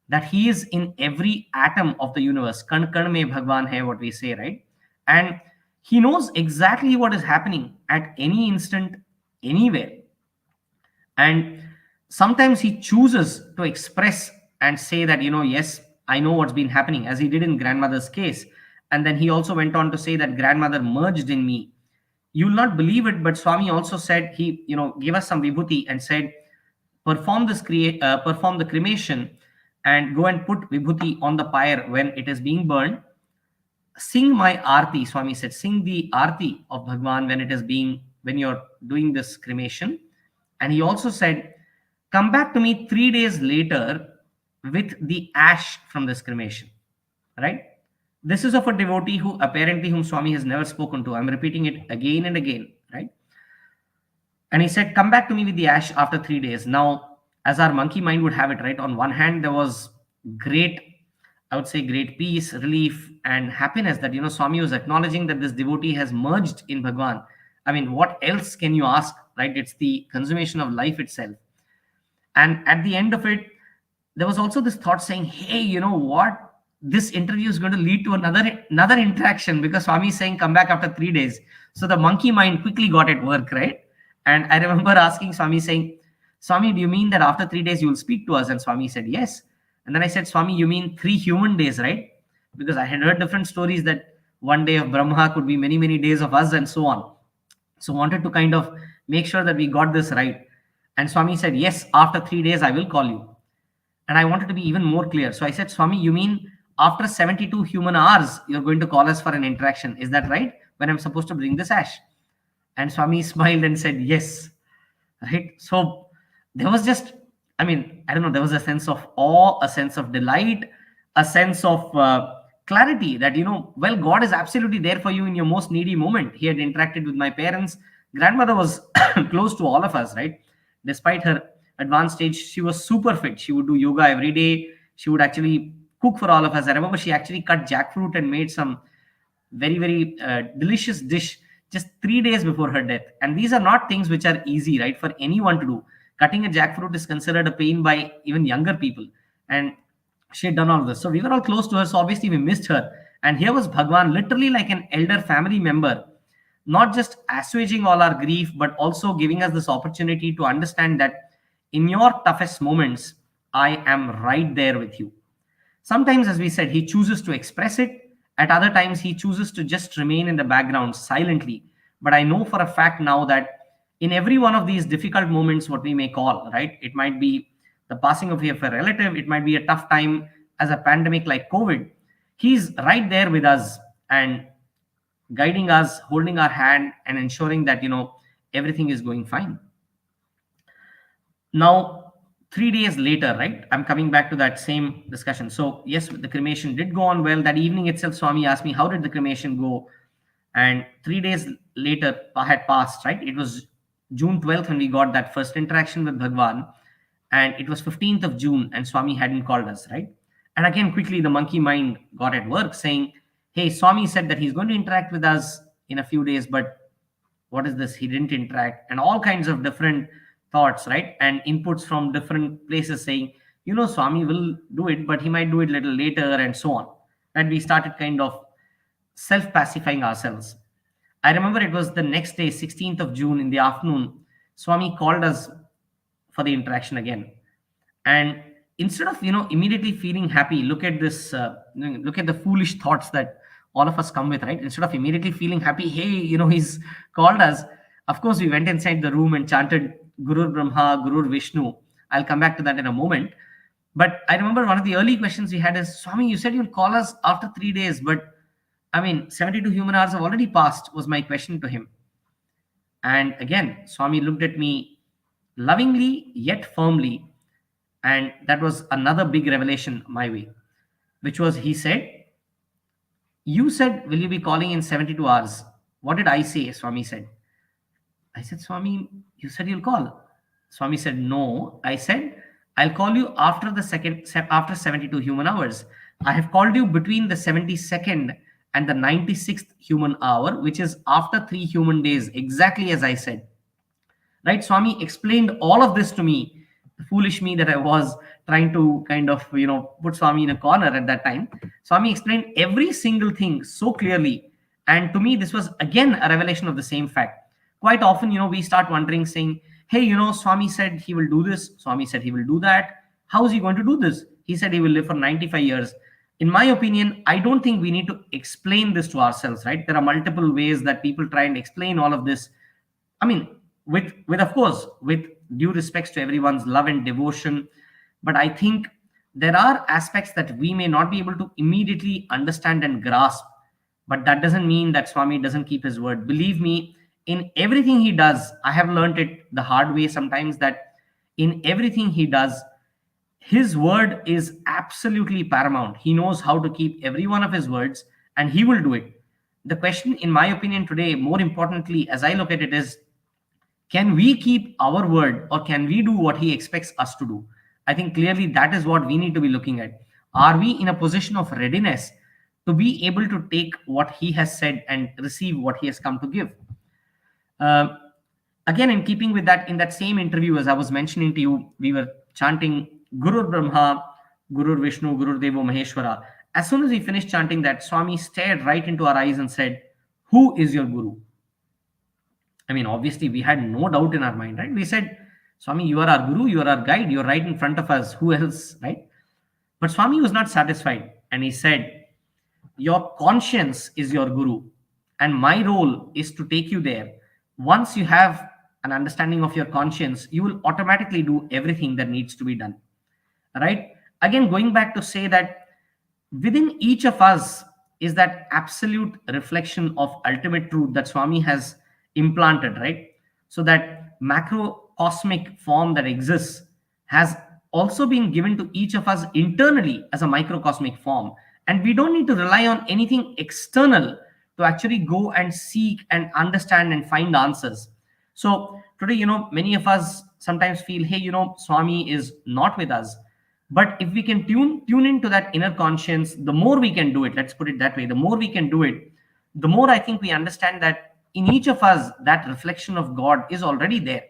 Speaker 5: that he is in every atom of the universe. Kan kan mein Bhagavan hai, what we say, right? And he knows exactly what is happening at any instant, anywhere. And sometimes he chooses to express and say that, yes, I know what's been happening, as he did in grandmother's case. And then he also went on to say that grandmother merged in me You'll not believe it, but Swami also said, he, gave us some vibhuti and said, perform the cremation and go and put vibhuti on the pyre when it is being burned. Sing my Aarti, Swami said, sing the Aarti of Bhagavan when you're doing this cremation. And he also said, come back to me 3 days later with the ash from this cremation, right? This is of a devotee whom Swami has never spoken to. I'm repeating it again and again, right? And he said, come back to me with the ash after 3 days. Now, as our monkey mind would have it, right? On one hand, there was great peace, relief, and happiness that, Swami was acknowledging that this devotee has merged in Bhagavan. I mean, what else can you ask, right? It's the consummation of life itself. And at the end of it, there was also this thought saying, hey, you know what? This interview is going to lead to another interaction, because Swami is saying, come back after 3 days. So the monkey mind quickly got at work, right? And I remember asking Swami, saying, Swami, do you mean that after 3 days you will speak to us? And Swami said, yes. And then I said, Swami, you mean 3 human days, right? Because I had heard different stories that one day of Brahma could be many, many days of us and so on. So wanted to kind of make sure that we got this right. And Swami said, yes, after 3 days, I will call you. And I wanted to be even more clear. So I said, Swami, you mean after 72 human hours, you're going to call us for an interaction. Is that right? When I'm supposed to bring this ash? And Swami smiled and said, yes. Right? So there was just, I don't know, there was a sense of awe, a sense of delight, a sense of clarity that, well, God is absolutely there for you in your most needy moment. He had interacted with my parents. Grandmother was close to all of us, right? Despite her advanced age, she was super fit. She would do yoga every day. She would actually cook for all of us. I remember she actually cut jackfruit and made some very, very delicious dish just 3 days before her death. And these are not things which are easy, right, for anyone to do. Cutting a jackfruit is considered a pain by even younger people. And she had done all of this. So we were all close to her. So obviously we missed her. And here was Bhagavan, literally like an elder family member, not just assuaging all our grief, but also giving us this opportunity to understand that in your toughest moments, I am right there with you. Sometimes, as we said, he chooses to express it. At other times, he chooses to just remain in the background silently. But I know for a fact now that in every one of these difficult moments, what we may call, right, it might be the passing of a relative, it might be a tough time as a pandemic like COVID. He's right there with us and guiding us, holding our hand, and ensuring that, everything is going fine. Now, 3 days later, right, I'm coming back to that same discussion. So yes, the cremation did go on well. That evening itself, Swami asked me, how did the cremation go? And 3 days later had passed, right? It was June 12th when we got that first interaction with Bhagavan. And it was 15th of June and Swami hadn't called us, right? And again, quickly, the monkey mind got at work saying, hey, Swami said that he's going to interact with us in a few days, but what is this? He didn't interact. And all kinds of different thoughts, right? And inputs from different places saying, Swami will do it, but he might do it a little later and so on. And we started kind of self-pacifying ourselves. I remember it was the next day, 16th of June in the afternoon, Swami called us for the interaction again. And instead of, immediately feeling happy, look at this, look at the foolish thoughts that all of us come with, right? Instead of immediately feeling happy, hey, he's called us. Of course, we went inside the room and chanted Guru Brahma, Guru Vishnu. I'll come back to that in a moment. But I remember one of the early questions we had is, Swami, you said you'll call us after 3 days, but 72 human hours have already passed, was my question to him. And again, Swami looked at me lovingly yet firmly. And that was another big revelation my way, which was, he said, you said, will you be calling in 72 hours? What did I say? Swami said. I said, Swami, you said you'll call. Swami said, no. I said, I'll call you after 72 human hours. I have called you between the 72nd and the 96th human hour, which is after 3 human days, exactly as I said. Right? Swami explained all of this to me, the foolish me that I was trying to kind of, put Swami in a corner at that time. Swami explained every single thing so clearly. And to me, this was again a revelation of the same fact. Quite often, we start wondering, saying, hey, Swami said he will do this. Swami said he will do that. How is he going to do this? He said he will live for 95 years. in my opinion, I don't think we need to explain this to ourselves, right? There are multiple ways that people try and explain all of this. I mean, with of course, with due respects to everyone's love and devotion, but I think there are aspects that we may not be able to immediately understand and grasp. But that doesn't mean that Swami doesn't keep his word. Believe me, in everything he does, I have learned it the hard way sometimes, that in everything he does, his word is absolutely paramount. He knows how to keep every one of his words, and he will do it. The question, in my opinion, today, more importantly, as I look at it, is can we keep our word, or can we do what he expects us to do? I think clearly that is what we need to be looking at. Are we in a position of readiness to be able to take what he has said and receive what he has come to give? Uh, Again, in keeping with that, in that same interview, as I was mentioning to you, we were chanting Guru Brahma, Guru Vishnu, Guru Devo Maheshwara. As soon as we finished chanting that, Swami stared right into our eyes and said, "Who is your Guru?" I mean, obviously, we had no doubt in our mind, right? We said, "Swami, you are our Guru, you are our guide, you're right in front of us. Who else?" Right? But Swami was not satisfied, and he said, "Your conscience is your Guru, and my role is to take you there. Once you have an understanding of your conscience, you will automatically do everything that needs to be done." Right? Again, going back to say that within each of us is that absolute reflection of ultimate truth that Swami has implanted, right? So that macrocosmic form that exists has also been given to each of us internally as a microcosmic form. And we don't need to rely on anything external to actually go and seek and understand and find answers. So today, many of us sometimes feel, hey, Swami is not with us. But if we can tune into that inner conscience, the more we can do it, let's put it that way, the more we can do it, the more I think we understand that in each of us, that reflection of God is already there.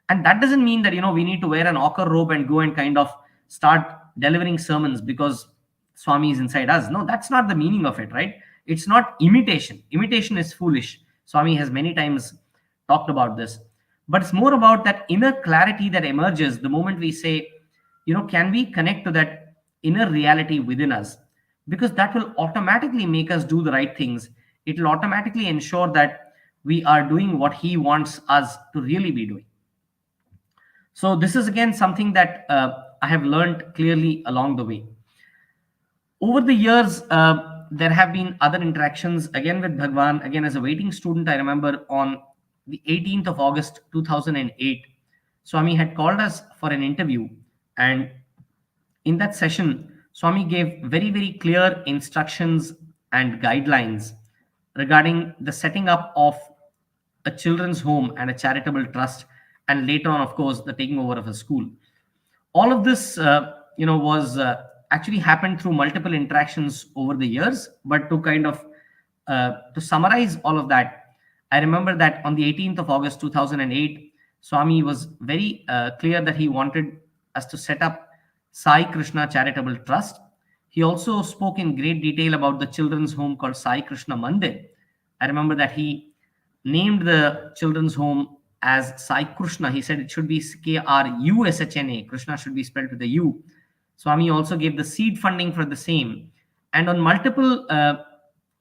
Speaker 5: And that doesn't mean that, we need to wear an ochre robe and go and kind of start delivering sermons because Swami is inside us. No, that's not the meaning of it, right? It's not imitation. Imitation is foolish. Swami has many times talked about this. But it's more about that inner clarity that emerges the moment we say, can we connect to that inner reality within us? Because that will automatically make us do the right things. It will automatically ensure that we are doing what he wants us to really be doing. So this is again something that I have learned clearly along the way. Over the years, there have been other interactions again with Bhagavan. Again, as a waiting student, I remember on the 18th of August 2008, Swami had called us for an interview. And in that session, Swami gave very, very clear instructions and guidelines regarding the setting up of a children's home and a charitable trust, and later on, of course, the taking over of a school. All of this, was actually happened through multiple interactions over the years. But to kind of to summarize all of that, I remember that on the 18th of August 2008, Swami was very clear that he wanted us to set up Sai Krushna Charitable Trust. He also spoke in great detail about the children's home called Sai Krushna Mandir. I remember that he named the children's home as Sai Krushna. He said it should be Krushna. Krishna should be spelled with a U. Swami also gave the seed funding for the same. And on multiple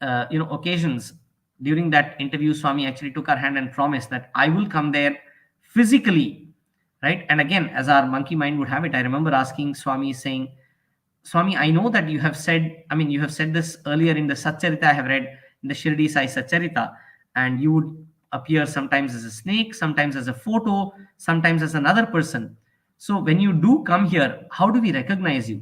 Speaker 5: occasions during that interview, Swami actually took our hand and promised that I will come there physically. Right. And again, as our monkey mind would have it, I remember asking Swami, saying, Swami, I know that you have said this earlier in the Satcharita I have read, in the Shirdi Sai Satcharita, and you would appear sometimes as a snake, sometimes as a photo, sometimes as another person. So when you do come here, how do we recognize you?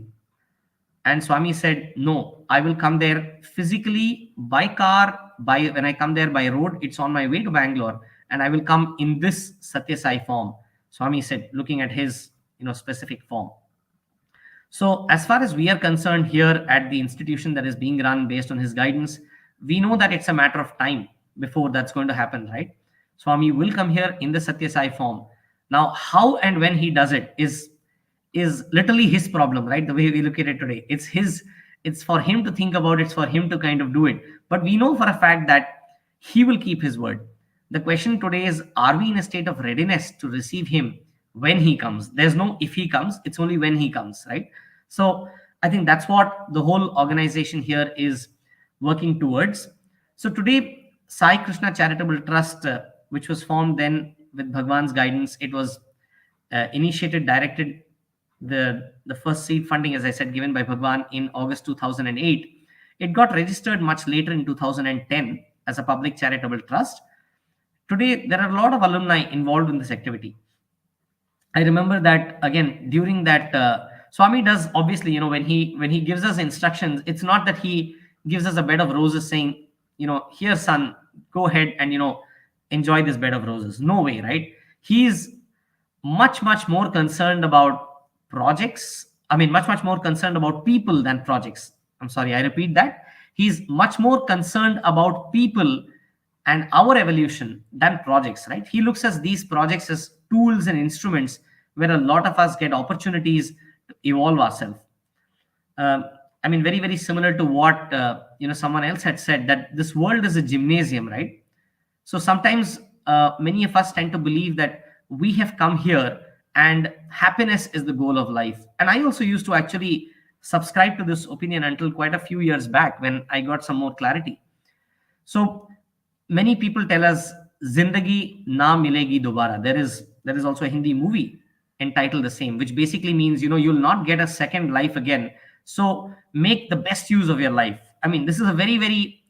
Speaker 5: And Swami said, no, I will come there physically by car. When I come there by road, it's on my way to Bangalore, and I will come in this Satya Sai form. Swami said, looking at his specific form. So as far as we are concerned here at the institution that is being run based on his guidance, we know that it's a matter of time before that's going to happen, right? Swami will come here in the Satya Sai form. Now, how and when he does it is literally his problem, right? The way we look at it today, it's for him to think about, it's for him to kind of do it. But we know for a fact that he will keep his word. The question today is, are we in a state of readiness to receive him when he comes? There's no if he comes, it's only when he comes, right? So I think that's what the whole organization here is working towards. So today, Sai Krushna Charitable Trust, which was formed then with Bhagavan's guidance, it was initiated, directed, the first seed funding, as I said, given by Bhagavan in August 2008. It got registered much later in 2010 as a public charitable trust. Today, there are a lot of alumni involved in this activity. I remember that again during that Swami does, obviously, when he gives us instructions, it's not that he gives us a bed of roses saying, here son, go ahead and enjoy this bed of roses. No way, right? He's much more concerned about projects. I mean, much more concerned about people than projects. I'm sorry, I repeat that. He's much more concerned about people and our evolution than projects, right? He looks at these projects as tools and instruments where a lot of us get opportunities to evolve ourselves. I mean, very similar to what someone else had said, that this world is a gymnasium, right? So sometimes many of us tend to believe that we have come here and happiness is the goal of life. And I also used to actually subscribe to this opinion until quite a few years back when I got some more clarity. So many people tell us, Zindagi na milegi dobara. There is also a Hindi movie entitled the same, which basically means, you'll not get a second life again. So make the best use of your life. I mean, this is a very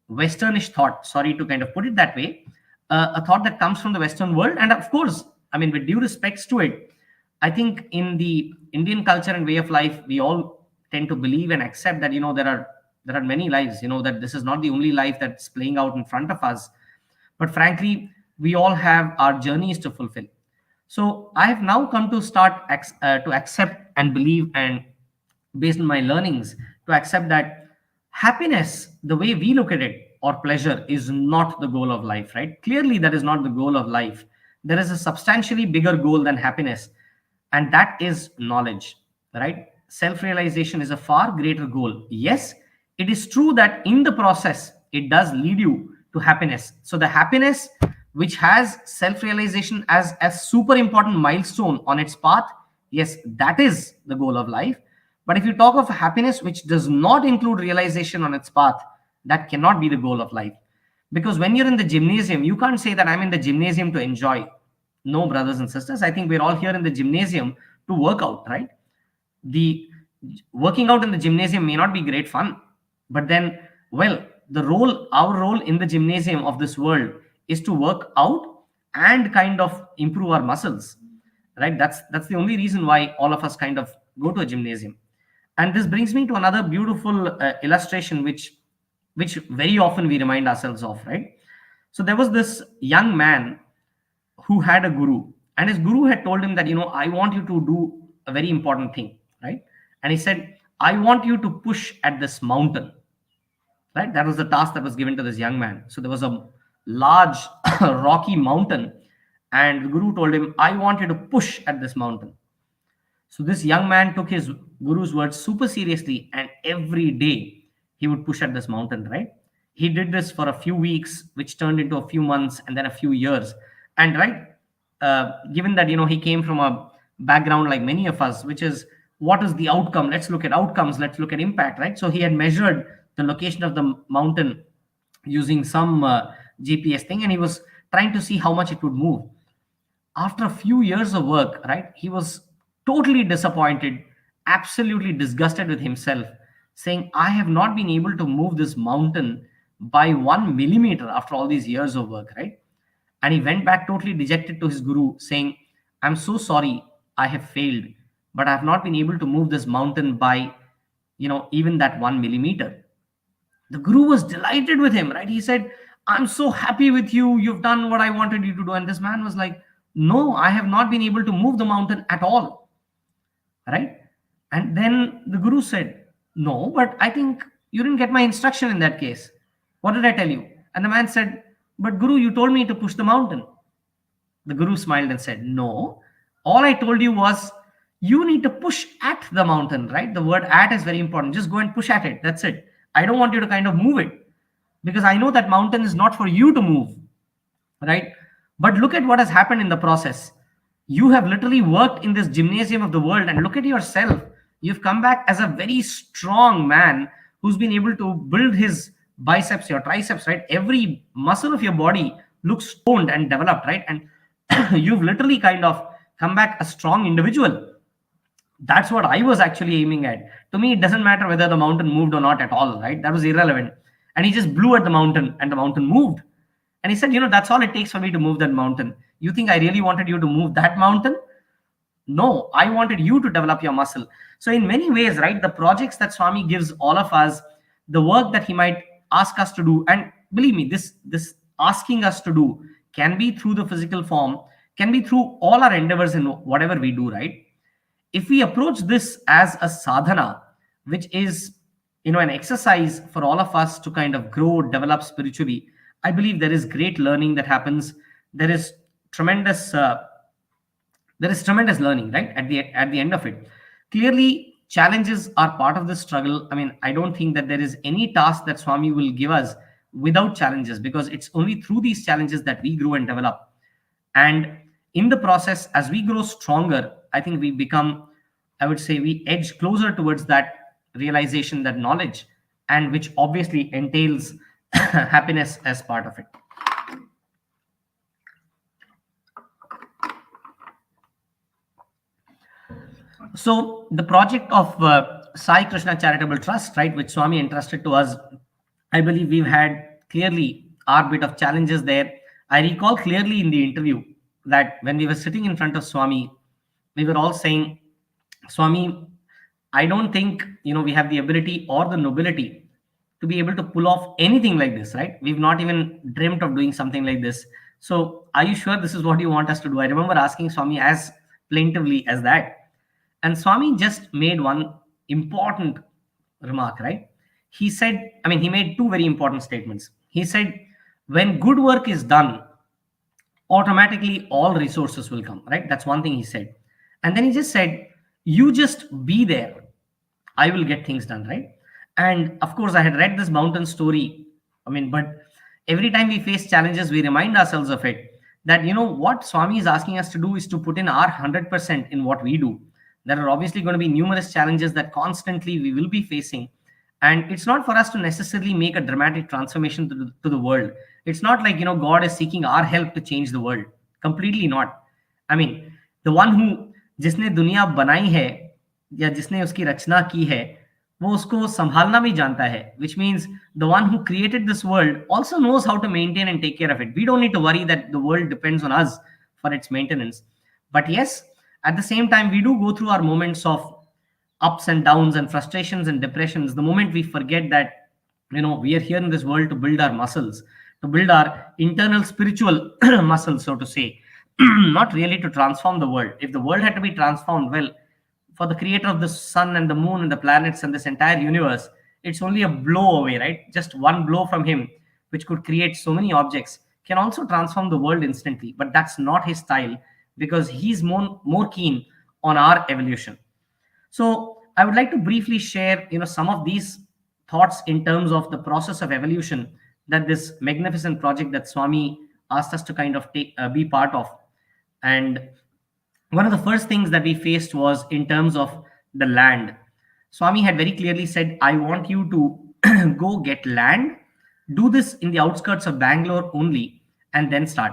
Speaker 5: Westernish thought. Sorry to kind of put it that way. A thought that comes from the Western world. And of course, I mean, with due respects to it, I think in the Indian culture and way of life, we all tend to believe and accept that, there are many lives, that this is not the only life that's playing out in front of us. But frankly, we all have our journeys to fulfill. So I have now come to start to accept and believe, and based on my learnings, to accept that happiness, the way we look at it, or pleasure, is not the goal of life, right? Clearly, that is not the goal of life. There is a substantially bigger goal than happiness, and that is knowledge, right? Self-realization is a far greater goal. Yes, it is true that in the process, it does lead you to happiness. So the happiness which has self-realization as a super important milestone on its path, yes, that is the goal of life. But if you talk of happiness which does not include realization on its path, that cannot be the goal of life. Because when you're in the gymnasium, you can't say that I'm in the gymnasium to enjoy. No, brothers and sisters, I think we're all here in the gymnasium to work out, right? The working out in the gymnasium may not be great fun, but then, well, our role in the gymnasium of this world is to work out and kind of improve our muscles, right? That's the only reason why all of us kind of go to a gymnasium. And this brings me to another beautiful illustration, which very often we remind ourselves of, right? So there was this young man who had a guru, and his guru had told him that, I want you to do a very important thing, right? And he said, I want you to push at this mountain, right? That was the task that was given to this young man. So there was a large rocky mountain, and the guru told him, I want you to push at this mountain. So this young man took his guru's words super seriously, and every day he would push at this mountain, right? He did this for a few weeks, which turned into a few months and then a few years. And given that, he came from a background like many of us, which is, what is the outcome? Let's look at outcomes. Let's look at impact, right? So he had measured the location of the mountain using some GPS thing, and he was trying to see how much it would move. After a few years of work, right, he was totally disappointed, absolutely disgusted with himself, saying, I have not been able to move this mountain by 1 millimeter after all these years of work, right? And he went back totally dejected to his guru, saying, I'm so sorry, I have failed, but I have not been able to move this mountain by, even that 1 millimeter. The guru was delighted with him, right? He said, I'm so happy with you. You've done what I wanted you to do. And this man was like, no, I have not been able to move the mountain at all, right? And then the guru said, no, but I think you didn't get my instruction in that case. What did I tell you? And the man said, but Guru, you told me to push the mountain. The Guru smiled and said, no, all I told you was you need to push at the mountain, right? The word at is very important. Just go and push at it. That's it. I don't want you to kind of move it, because I know that mountain is not for you to move, right? But look at what has happened in the process. You have literally worked in this gymnasium of the world, and look at yourself. You've come back as a very strong man who's been able to build his biceps, your triceps, right? Every muscle of your body looks toned and developed, right? And you've literally kind of come back a strong individual. That's what I was actually aiming at. To me, it doesn't matter whether the mountain moved or not at all, right? That was irrelevant. And he just blew at the mountain and the mountain moved. And he said, that's all it takes for me to move that mountain. You think I really wanted you to move that mountain? No, I wanted you to develop your muscle. So in many ways, right, the projects that Swami gives all of us, the work that he might ask us to do, and believe me, this asking us to do can be through the physical form, can be through all our endeavors in whatever we do, right? If we approach this as a sadhana, which is an exercise for all of us to kind of grow, develop spiritually, I believe there is great learning that happens. There is tremendous learning, right, at the end of it. Clearly, challenges are part of the struggle. I mean, I don't think that there is any task that Swami will give us without challenges, because it's only through these challenges that we grow and develop. And in the process, as we grow stronger, I think we become, I would say, we edge closer towards that realization, that knowledge, and which obviously entails happiness as part of it. So the project of Sai Krushna Charitable Trust, right, which Swami entrusted to us, I believe we've had clearly our bit of challenges there. I recall clearly in the interview that when we were sitting in front of Swami, we were all saying, Swami, I don't think we have the ability or the nobility to be able to pull off anything like this, right? We've not even dreamt of doing something like this. So are you sure this is what you want us to do? I remember asking Swami as plaintively as that. And Swami just made one important remark, right? He said, he made two very important statements. He said, when good work is done, automatically all resources will come, right? That's one thing he said. And then he just said, you just be there. I will get things done, right? And of course, I had read this mountain story. But every time we face challenges, we remind ourselves of it, that, what Swami is asking us to do is to put in our 100% in what we do. There are obviously going to be numerous challenges that constantly we will be facing. And it's not for us to necessarily make a dramatic transformation to the world. It's not like, God is seeking our help to change the world. Completely not. The one who, जिसने दुनिया बनाई है या जिसने उसकी रचना की है, वो उसको संभालना भी जानता है, which means the one who created this world also knows how to maintain and take care of it. We don't need to worry that the world depends on us for its maintenance. But yes, at the same time, we do go through our moments of ups and downs and frustrations and depressions. The moment we forget that, we are here in this world to build our muscles, to build our internal spiritual muscles, so to say, not really to transform the world. If the world had to be transformed, well, for the creator of the sun and the moon and the planets and this entire universe, it's only a blow away, right? Just one blow from him, which could create so many objects, can also transform the world instantly. But that's not his style, because he's more keen on our evolution. So I would like to briefly share, some of these thoughts in terms of the process of evolution that this magnificent project that Swami asked us to kind of be part of. And one of the first things that we faced was in terms of the land. Swami had very clearly said, I want you to go get land, do this in the outskirts of Bangalore only, and then start.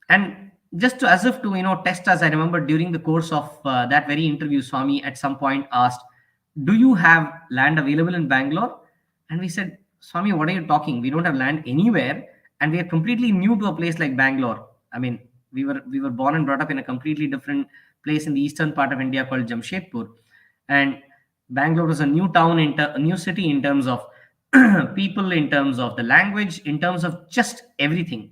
Speaker 5: And just as if to, test us, I remember during the course of that very interview, Swami at some point asked, do you have land available in Bangalore? And we said, Swami, what are you talking? We don't have land anywhere. And we are completely new to a place like Bangalore. We were born and brought up in a completely different place in the eastern part of India called Jamshedpur. And Bangalore was a new town, a new city in terms of people, in terms of the language, in terms of just everything.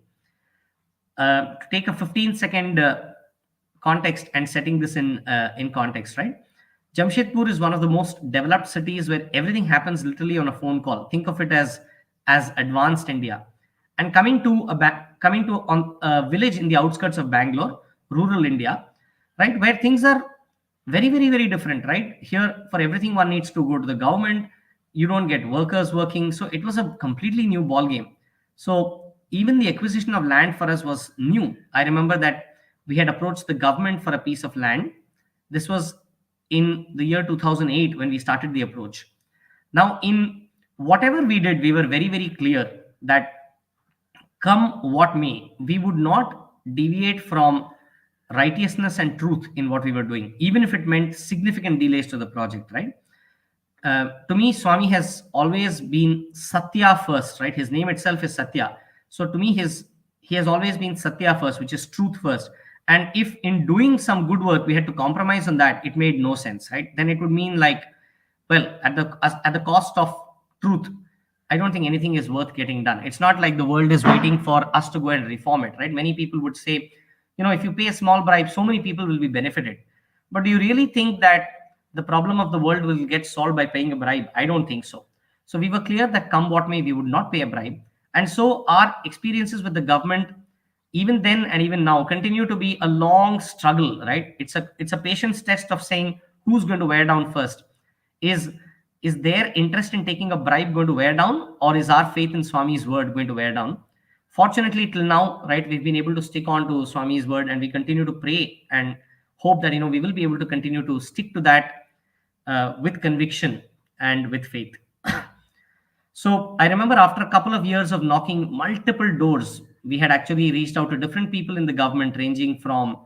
Speaker 5: To take a 15-second context and setting this in context, right? Jamshedpur is one of the most developed cities where everything happens literally on a phone call. Think of it as advanced India. And coming to a village in the outskirts of Bangalore, rural India, right, where things are very, very, very different, right? Here, for everything, one needs to go to the government. You don't get workers working. So it was a completely new ball game. So even the acquisition of land for us was new. I remember that we had approached the government for a piece of land. This was in the year 2008 when we started the approach. Now, in whatever we did, we were very, very clear that come what may, we would not deviate from righteousness and truth in what we were doing, even if it meant significant delays to the project, right? To me, Swami has always been Sathya first, right? His name itself is Sathya. So to me, he has always been Sathya first, which is truth first. And if in doing some good work we had to compromise on that, it made no sense, right? Then it would mean like, well, at the cost of truth, I don't think anything is worth getting done. It's not like the world is waiting for us to go and reform it, right? Many people would say, if you pay a small bribe, so many people will be benefited. But do you really think that the problem of the world will get solved by paying a bribe? I don't think so. So we were clear that come what may, we would not pay a bribe. And so our experiences with the government, even then and even now, continue to be a long struggle, right? It's a patience test of saying who's going to wear down first. Is their interest in taking a bribe going to wear down, or is our faith in Swami's word going to wear down? Fortunately, till now, right, we've been able to stick on to Swami's word, and we continue to pray and hope that we will be able to continue to stick to that with conviction and with faith. So I remember after a couple of years of knocking multiple doors, we had actually reached out to different people in the government, ranging from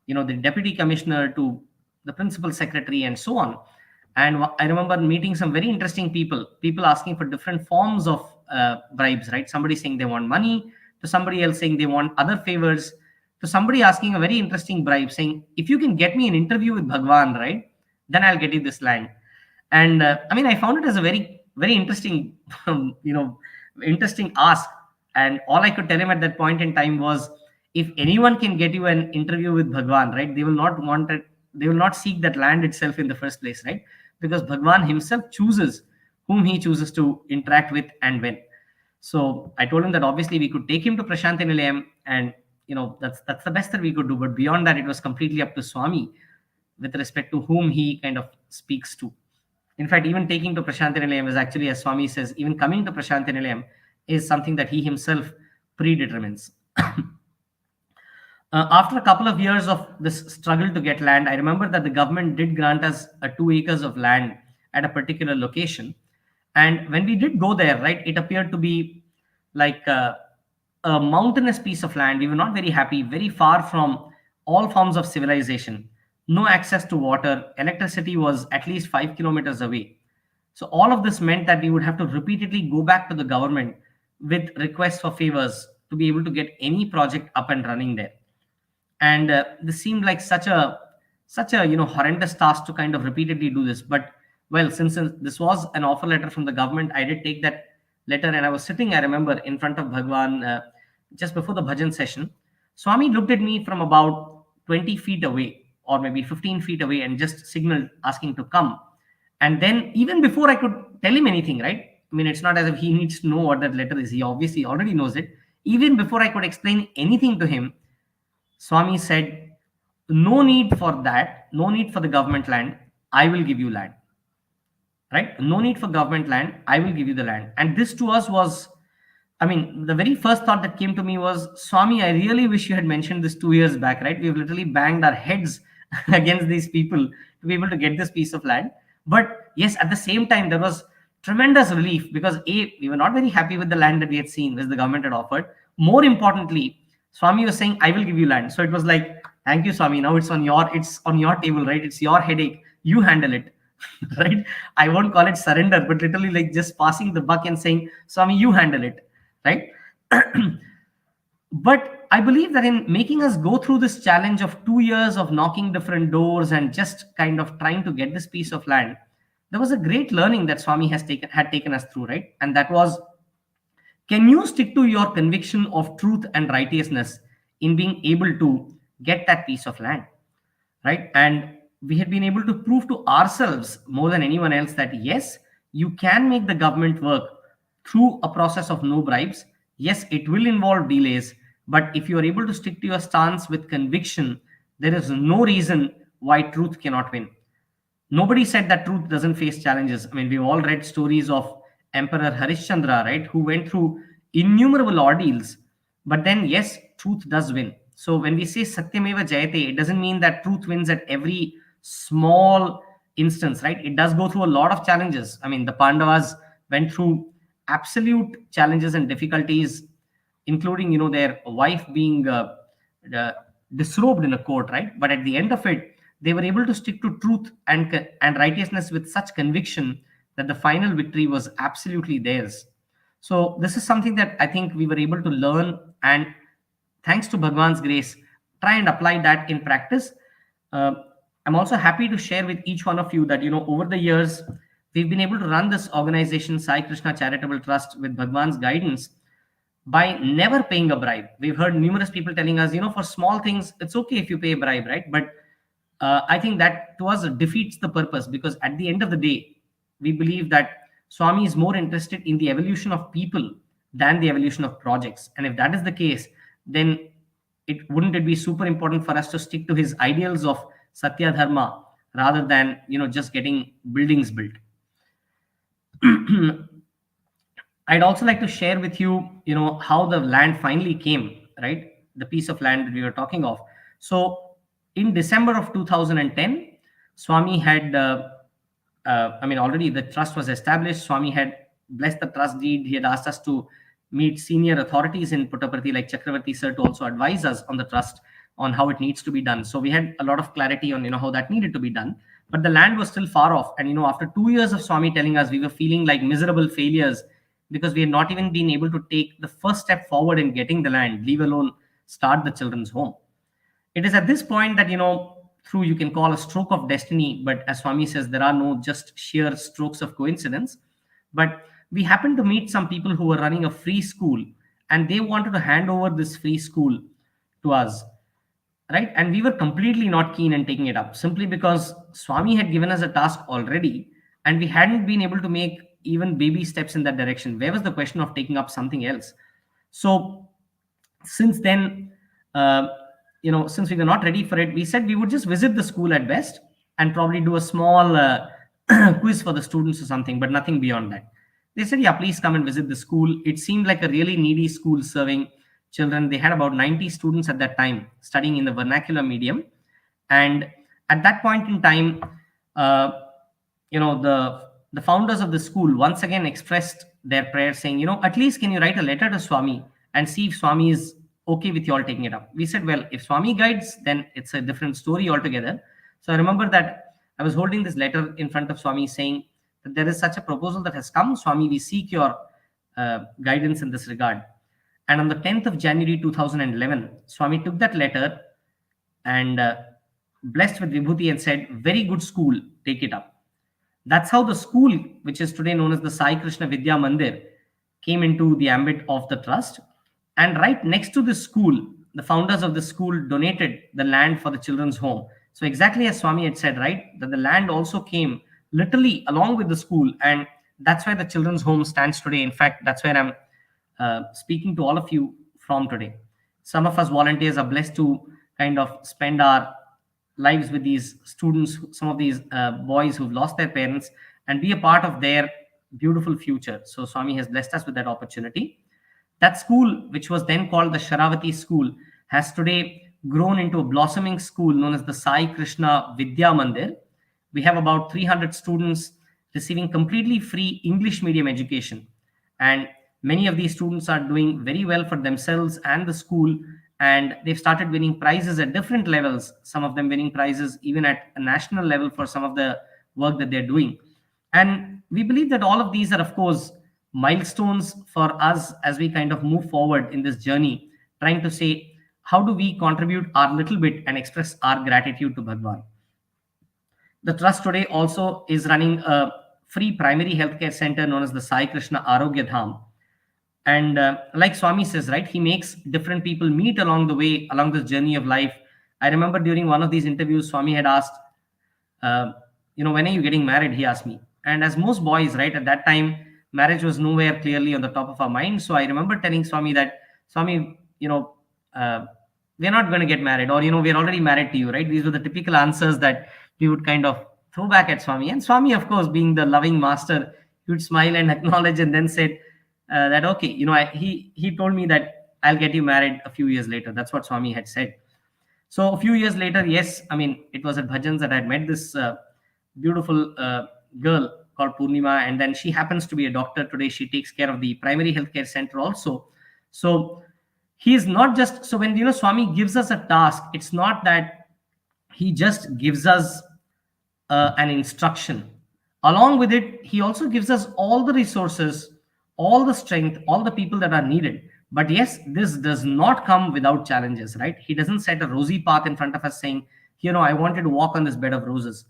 Speaker 5: the deputy commissioner to the principal secretary and so on. And I remember meeting some very interesting people asking for different forms of bribes, right? Somebody saying they want money, to somebody else saying they want other favors, to somebody asking a very interesting bribe saying, if you can get me an interview with Bhagavan, right, then I'll get you this land. And I found it as a very, very interesting, interesting ask. And all I could tell him at that point in time was, if anyone can get you an interview with Bhagavan, right, they will not want it. They will not seek that land itself in the first place, right? Because Bhagavan himself chooses whom he chooses to interact with and when. So I told him that obviously we could take him to Prasanthi Nilayam, and that's the best that we could do. But beyond that, it was completely up to Swami with respect to whom he kind of speaks to. In fact, even taking to Prasanthi Nilayam is actually, as Swami says, even coming to Prasanthi Nilayam is something that he himself predetermines. After a couple of years of this struggle to get land, I remember that the government did grant us 2 acres of land at a particular location. And when we did go there, right, it appeared to be like a mountainous piece of land. We were not very happy, very far from all forms of civilization, no access to water. Electricity was at least 5 kilometers away. So all of this meant that we would have to repeatedly go back to the government with requests for favors to be able to get any project up and running there. And this seemed like such a horrendous task to kind of repeatedly do this. But well, since this was an offer letter from the government, I did take that letter, and I was sitting, I remember, in front of Bhagavan just before the bhajan session. Swami looked at me from about 20 feet away, or maybe 15 feet away, and just signaled asking to come. And then even before I could tell him anything, right? It's not as if he needs to know what that letter is. He obviously already knows it. Even before I could explain anything to him, Swami said, no need for that, no need for the government land, I will give you land. Right? No need for government land, I will give you the land. And this to us was, the very first thought that came to me was, Swami, I really wish you had mentioned this 2 years back, right? We've literally banged our heads against these people to be able to get this piece of land. But yes, at the same time, there was tremendous relief because we were not very happy with the land that we had seen, which the government had offered. More importantly, Swami was saying, I will give you land. So it was like, thank you, Swami. Now it's on your table, right? It's your headache. You handle it, right? I won't call it surrender, but literally like just passing the buck and saying, Swami, you handle it, right? But I believe that in making us go through this challenge of 2 years of knocking different doors and just kind of trying to get this piece of land, there was a great learning that Swami had taken us through, right? And that was, can you stick to your conviction of truth and righteousness in being able to get that piece of land, right? And we had been able to prove to ourselves more than anyone else that yes, you can make the government work through a process of no bribes. Yes, it will involve delays, but if you are able to stick to your stance with conviction, there is no reason why truth cannot win. Nobody said that truth doesn't face challenges. We've all read stories of Emperor Harishchandra, right, who went through innumerable ordeals, but then yes, truth does win. So when we say Satyameva Jayate, it doesn't mean that truth wins at every small instance, right, it does go through a lot of challenges. I mean, the Pandavas went through absolute challenges and difficulties, including, their wife being uh, disrobed in a court, right? But at the end of it, they were able to stick to truth and righteousness with such conviction that the final victory was absolutely theirs. So this is something that I think we were able to learn, and thanks to Bhagwan's grace, try and apply that in practice. Uh, I'm also happy to share with each one of you that, over the years, we've been able to run this organization, Sai Krishna Charitable Trust, with Bhagwan's guidance by never paying a bribe. We've heard numerous people telling us, for small things, it's okay if you pay a bribe, right? But I think that to us defeats the purpose, because at the end of the day, we believe that Swami is more interested in the evolution of people than the evolution of projects. And if that is the case, then wouldn't it be super important for us to stick to his ideals of Sathya Dharma rather than, just getting buildings built. I'd also like to share with you, how the land finally came, right? The piece of land that we were talking of. So in December of 2010, Swami had, already the trust was established. Swami had blessed the trust deed. He had asked us to meet senior authorities in Puttaparthi, like Chakravarti sir, to also advise us on the trust on how it needs to be done. So we had a lot of clarity on, how that needed to be done. But the land was still far off. And, after 2 years of Swami telling us, we were feeling like miserable failures because we had not even been able to take the first step forward in getting the land, leave alone start the children's home. It is at this point that, through, you can call a stroke of destiny, but as Swami says, there are no just sheer strokes of coincidence. But we happened to meet some people who were running a free school, and they wanted to hand over this free school to us, right? And we were completely not keen in taking it up, simply because Swami had given us a task already, and we hadn't been able to make even baby steps in that direction. Where was the question of taking up something else? So since then, since we were not ready for it, we said we would just visit the school at best and probably do a small quiz for the students or something, but nothing beyond that. They said, yeah, please come and visit the school. It seemed like a really needy school serving children. They had about 90 students at that time studying in the vernacular medium. And at that point in time, the founders of the school once again expressed their prayer saying, at least can you write a letter to Swami and see if Swami is okay with you all taking it up. We said, well, if Swami guides, then it's a different story altogether. So I remember that I was holding this letter in front of Swami saying that there is such a proposal that has come. Swami, we seek your guidance in this regard. And on the 10th of January 2011, Swami took that letter and blessed with Vibhuti and said, very good school, take it up. That's how the school, which is today known as the Sai Krishna Vidya Mandir, came into the ambit of the trust. And right next to the school, the founders of the school donated the land for the children's home. So exactly as Swami had said, right, that the land also came literally along with the school. And that's where the children's home stands today. In fact, that's where I'm speaking to all of you from today. Some of us volunteers are blessed to kind of spend our lives with these students, some of these boys who've lost their parents, and be a part of their beautiful future. So Swami has blessed us with that opportunity. That school, which was then called the Sharavati School, has today grown into a blossoming school known as the Sai Krishna Vidya Mandir. We have about 300 students receiving completely free English medium education. And many of these students are doing very well for themselves and the school. And they've started winning prizes at different levels, some of them winning prizes even at a national level for some of the work that they're doing. And we believe that all of these are, of course, milestones for us as we kind of move forward in this journey, trying to say, how do we contribute our little bit and express our gratitude to Bhagavan? The trust today also is running a free primary healthcare center known as the Sai Krishna Arogya Dham. And like Swami says, right, he makes different people meet along the way, along this journey of life. I remember during one of these interviews, Swami had asked, when are you getting married? He asked me. And as most boys, right, at that time, marriage was nowhere clearly on the top of our mind. So I remember telling Swami that, Swami, we're not going to get married, or, we're already married to you, right? These were the typical answers that we would kind of throw back at Swami. And Swami, of course, being the loving master, he would smile and acknowledge and then said, that okay, he told me that I'll get you married a few years later. That's what Swami had said. So a few years later, yes, it was at Bhajans that I had met this beautiful girl called Purnima, and then she happens to be a doctor today. She takes care of the primary healthcare center also. So he is not just, so when Swami gives us a task, it's not that he just gives us an instruction. Along with it, he also gives us all the resources, all the strength, all the people that are needed. But yes, this does not come without challenges, right? He doesn't set a rosy path in front of us saying, I want you to walk on this bed of roses.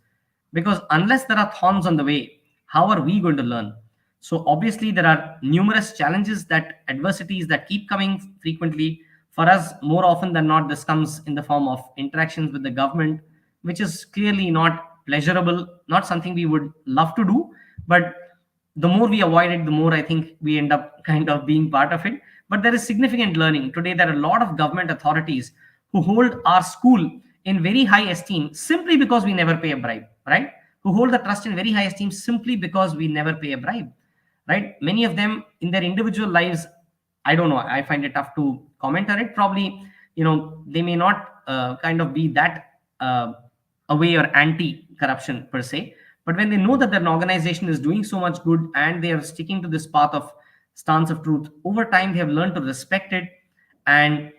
Speaker 5: Because unless there are thorns on the way, how are we going to learn? So obviously there are numerous challenges, that adversities that keep coming frequently. For us, more often than not, this comes in the form of interactions with the government, which is clearly not pleasurable, not something we would love to do. But the more we avoid it, the more I think we end up kind of being part of it. But there is significant learning. Today, there are a lot of government authorities who hold our school in very high esteem simply because we never pay a bribe, right? Who hold the trust in very high esteem simply because we never pay a bribe, right? Many of them in their individual lives, I don't know, I find it tough to comment on it. Probably, they may not kind of be that away or anti-corruption per se. But when they know that an organization is doing so much good and they are sticking to this path of stance of truth, over time they have learned to respect it. And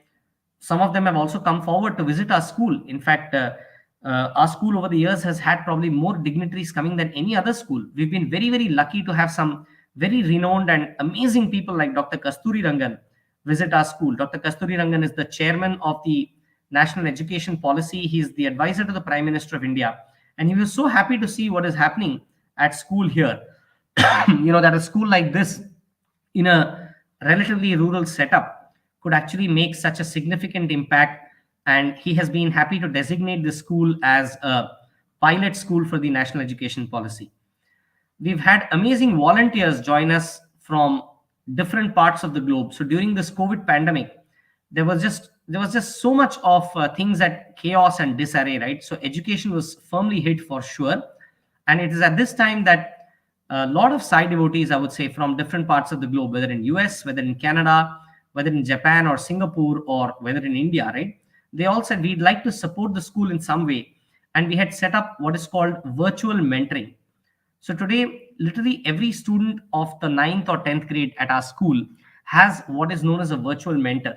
Speaker 5: some of them have also come forward to visit our school. In fact, our school over the years has had probably more dignitaries coming than any other school. We've been very, very lucky to have some very renowned and amazing people like Dr. Kasturi Rangan visit our school. Dr. Kasturi Rangan is the chairman of the National Education Policy. He's the advisor to the Prime Minister of India. And he was so happy to see what is happening at school here. That a school like this in a relatively rural setup could actually make such a significant impact. And he has been happy to designate the school as a pilot school for the National Education Policy. We've had amazing volunteers join us from different parts of the globe. So during this COVID pandemic, there was just so much of things at chaos and disarray, right? So education was firmly hit for sure. And it is at this time that a lot of Sai devotees, I would say, from different parts of the globe, whether in US, whether in Canada, whether in Japan or Singapore, or whether in India, right? They all said, we'd like to support the school in some way. And we had set up what is called virtual mentoring. So today, literally every student of the 9th or 10th grade at our school has what is known as a virtual mentor.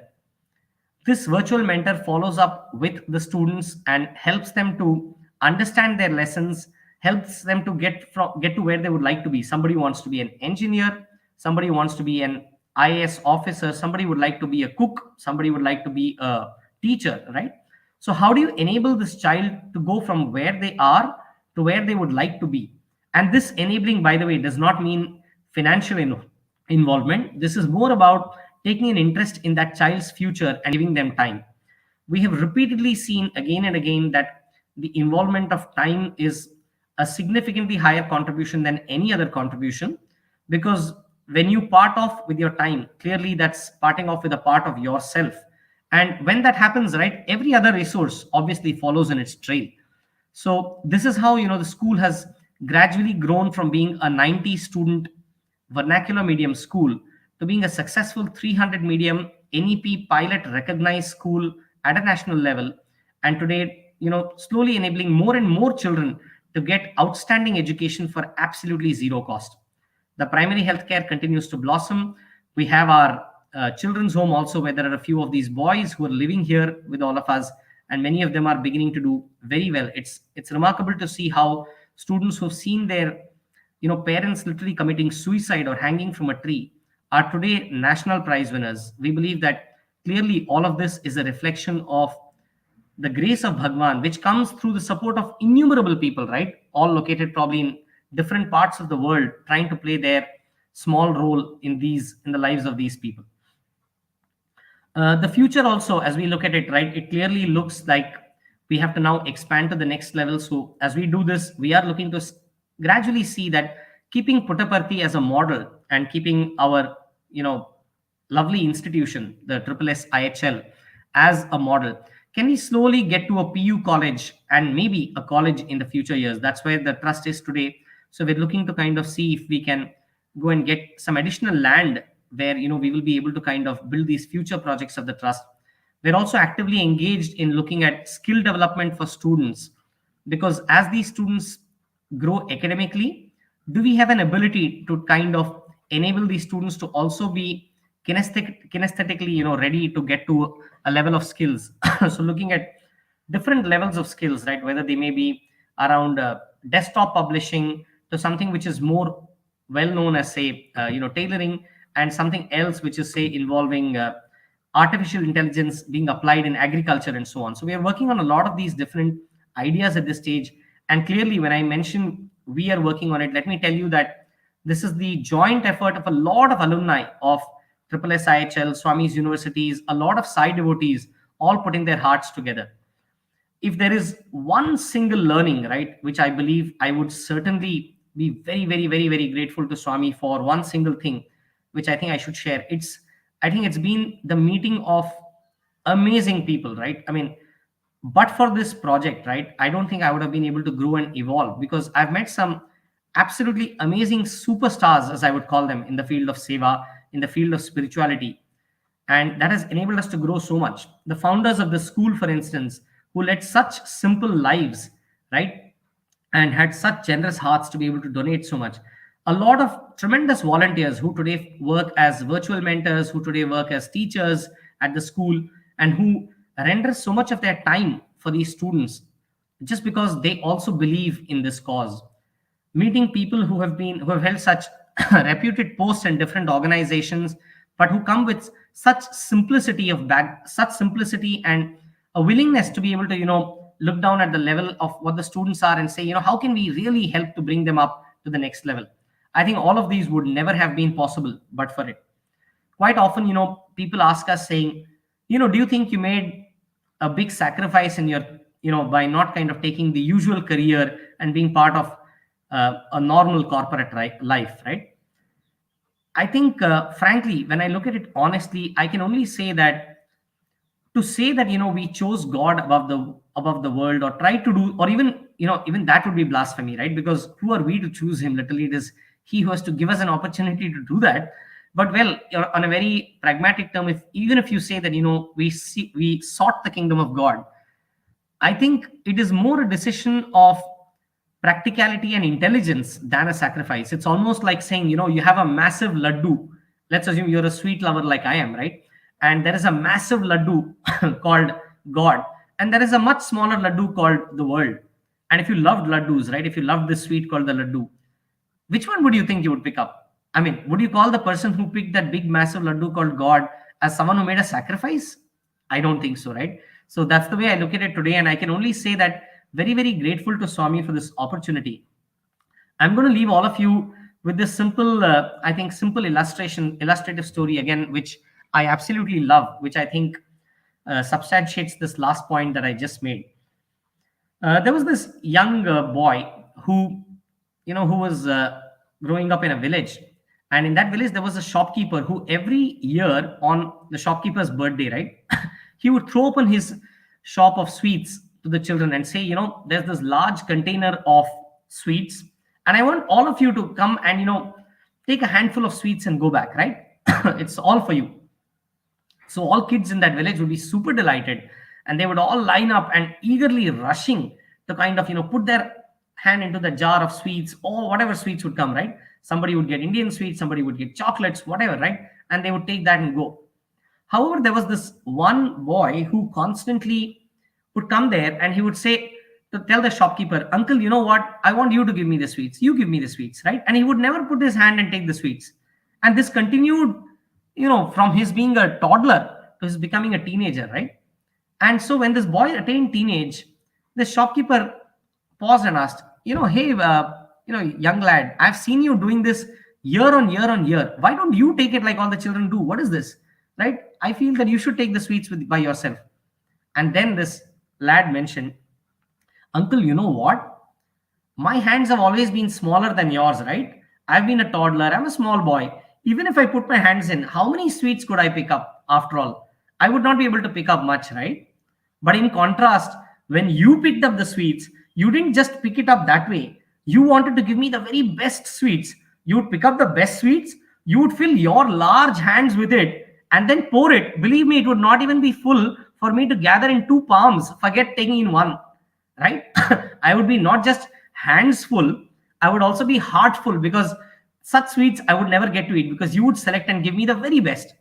Speaker 5: This virtual mentor follows up with the students and helps them to understand their lessons, helps them to get to where they would like to be. Somebody wants to be an engineer, somebody wants to be an IAS officer, somebody would like to be a cook, somebody would like to be a teacher, right? So how do you enable this child to go from where they are to where they would like to be? And this enabling, by the way, does not mean financial involvement. This is more about taking an interest in that child's future and giving them time. We have repeatedly seen again and again that the involvement of time is a significantly higher contribution than any other contribution, because when you part off with your time, clearly that's parting off with a part of yourself. And when that happens, right, every other resource obviously follows in its trail. So this is how, the school has gradually grown from being a 90 student vernacular medium school to being a successful 300 medium NEP pilot recognized school at a national level. And today, slowly enabling more and more children to get outstanding education for absolutely zero cost. The primary healthcare continues to blossom. We have our children's home also, where there are a few of these boys who are living here with all of us, and many of them are beginning to do very well. It's remarkable to see how students who've seen their parents literally committing suicide or hanging from a tree are today national prize winners. We believe that clearly all of this is a reflection of the grace of Bhagavan, which comes through the support of innumerable people, right? All located probably in different parts of the world, trying to play their small role in the lives of these people. The future also, as we look at it, right, it clearly looks like we have to now expand to the next level. So as we do this, we are looking to gradually see that keeping Puttaparthi as a model and keeping our, lovely institution, the SSSIHL, as a model, can we slowly get to a PU college and maybe a college in the future years? That's where the trust is today. So we're looking to kind of see if we can go and get some additional land where, we will be able to kind of build these future projects of the trust. We're also actively engaged in looking at skill development for students, because as these students grow academically? Do we have an ability to kind of enable these students to also be kinesthetically, ready to get to a level of skills? So looking at different levels of skills, right? Whether they may be around desktop publishing to something which is more well known as, say, tailoring, and something else which is, say, involving artificial intelligence being applied in agriculture and so on. So we are working on a lot of these different ideas at this stage. And clearly, when I mention we are working on it, let me tell you that this is the joint effort of a lot of alumni of SSSIHL, Swami's universities, a lot of Sai devotees, all putting their hearts together. If there is one single learning, right, which I believe I would certainly be very, very, very, very grateful to Swami for, one single thing, which I think I should share. I think it's been the meeting of amazing people, right? I mean, but for this project, right, I don't think I would have been able to grow and evolve, because I've met some absolutely amazing superstars, as I would call them, in the field of seva, in the field of spirituality. And that has enabled us to grow so much. The founders of the school, for instance, who led such simple lives, right, and had such generous hearts to be able to donate so much. A lot of tremendous volunteers who today work as virtual mentors, who today work as teachers at the school, and who render so much of their time for these students just because they also believe in this cause. Meeting people who have held such reputed posts in different organizations, but who come with such simplicity and a willingness to be able to look down at the level of what the students are and say, how can we really help to bring them up to the next level? I think all of these would never have been possible but for it. Quite often, people ask us saying, do you think you made a big sacrifice in your, by not kind of taking the usual career and being part of a normal corporate life, right? I think, frankly, when I look at it honestly, I can only say that to say that we chose God above the world, or try to do, or even even that would be blasphemy, right? Because who are we to choose him? Literally, it is he who has to give us an opportunity to do that. But well, on a very pragmatic term, even if you say that we sought the kingdom of God, I think it is more a decision of practicality and intelligence than a sacrifice. It's almost like saying, you have a massive laddu. Let's assume you're a sweet lover like I am, right? And there is a massive laddu called God, and there is a much smaller laddu called the world. And if you loved laddus, right, if you loved this sweet called the laddu, which one would you think you would pick up? I mean, would you call the person who picked that big massive laddu called God as someone who made a sacrifice? I don't think so, right? So that's the way I look at it today. And I can only say that very, very grateful to Swami for this opportunity. I'm going to leave all of you with this simple, simple illustrative story again, which I absolutely love, which I think substantiates this last point that I just made. There was this young boy who was growing up in a village. And in that village, there was a shopkeeper who every year on the shopkeeper's birthday, right, he would throw open his shop of sweets to the children and say, there's this large container of sweets, and I want all of you to come and, take a handful of sweets and go back, right? It's all for you. So all kids in that village would be super delighted, and they would all line up and eagerly rushing to kind of, put their hand into the jar of sweets, or whatever sweets would come, right? Somebody would get Indian sweets, somebody would get chocolates, whatever, right? And they would take that and go. However, there was this one boy who constantly would come there, and he would say, to tell the shopkeeper, "Uncle, you know what? I want you to give me the sweets. You give me the sweets," right? And he would never put his hand and take the sweets. And this continued, from his being a toddler to his becoming a teenager, right? And so when this boy attained teenage, the shopkeeper paused and asked, "Hey, young lad, I've seen you doing this year on year on year. Why don't you take it like all the children do? What is this, right? I feel that you should take the sweets by yourself." And then this lad mentioned, "Uncle, you know what? My hands have always been smaller than yours, right? I've been a toddler. I'm a small boy. Even if I put my hands in, how many sweets could I pick up? After all, I would not be able to pick up much, right? But in contrast, when you picked up the sweets, you didn't just pick it up that way. You wanted to give me the very best sweets. You would pick up the best sweets. You would fill your large hands with it and then pour it. Believe me, it would not even be full for me to gather in two palms. Forget taking in one, right? I would be not just hands full, I would also be heart full, because such sweets I would never get to eat, because you would select and give me the very best,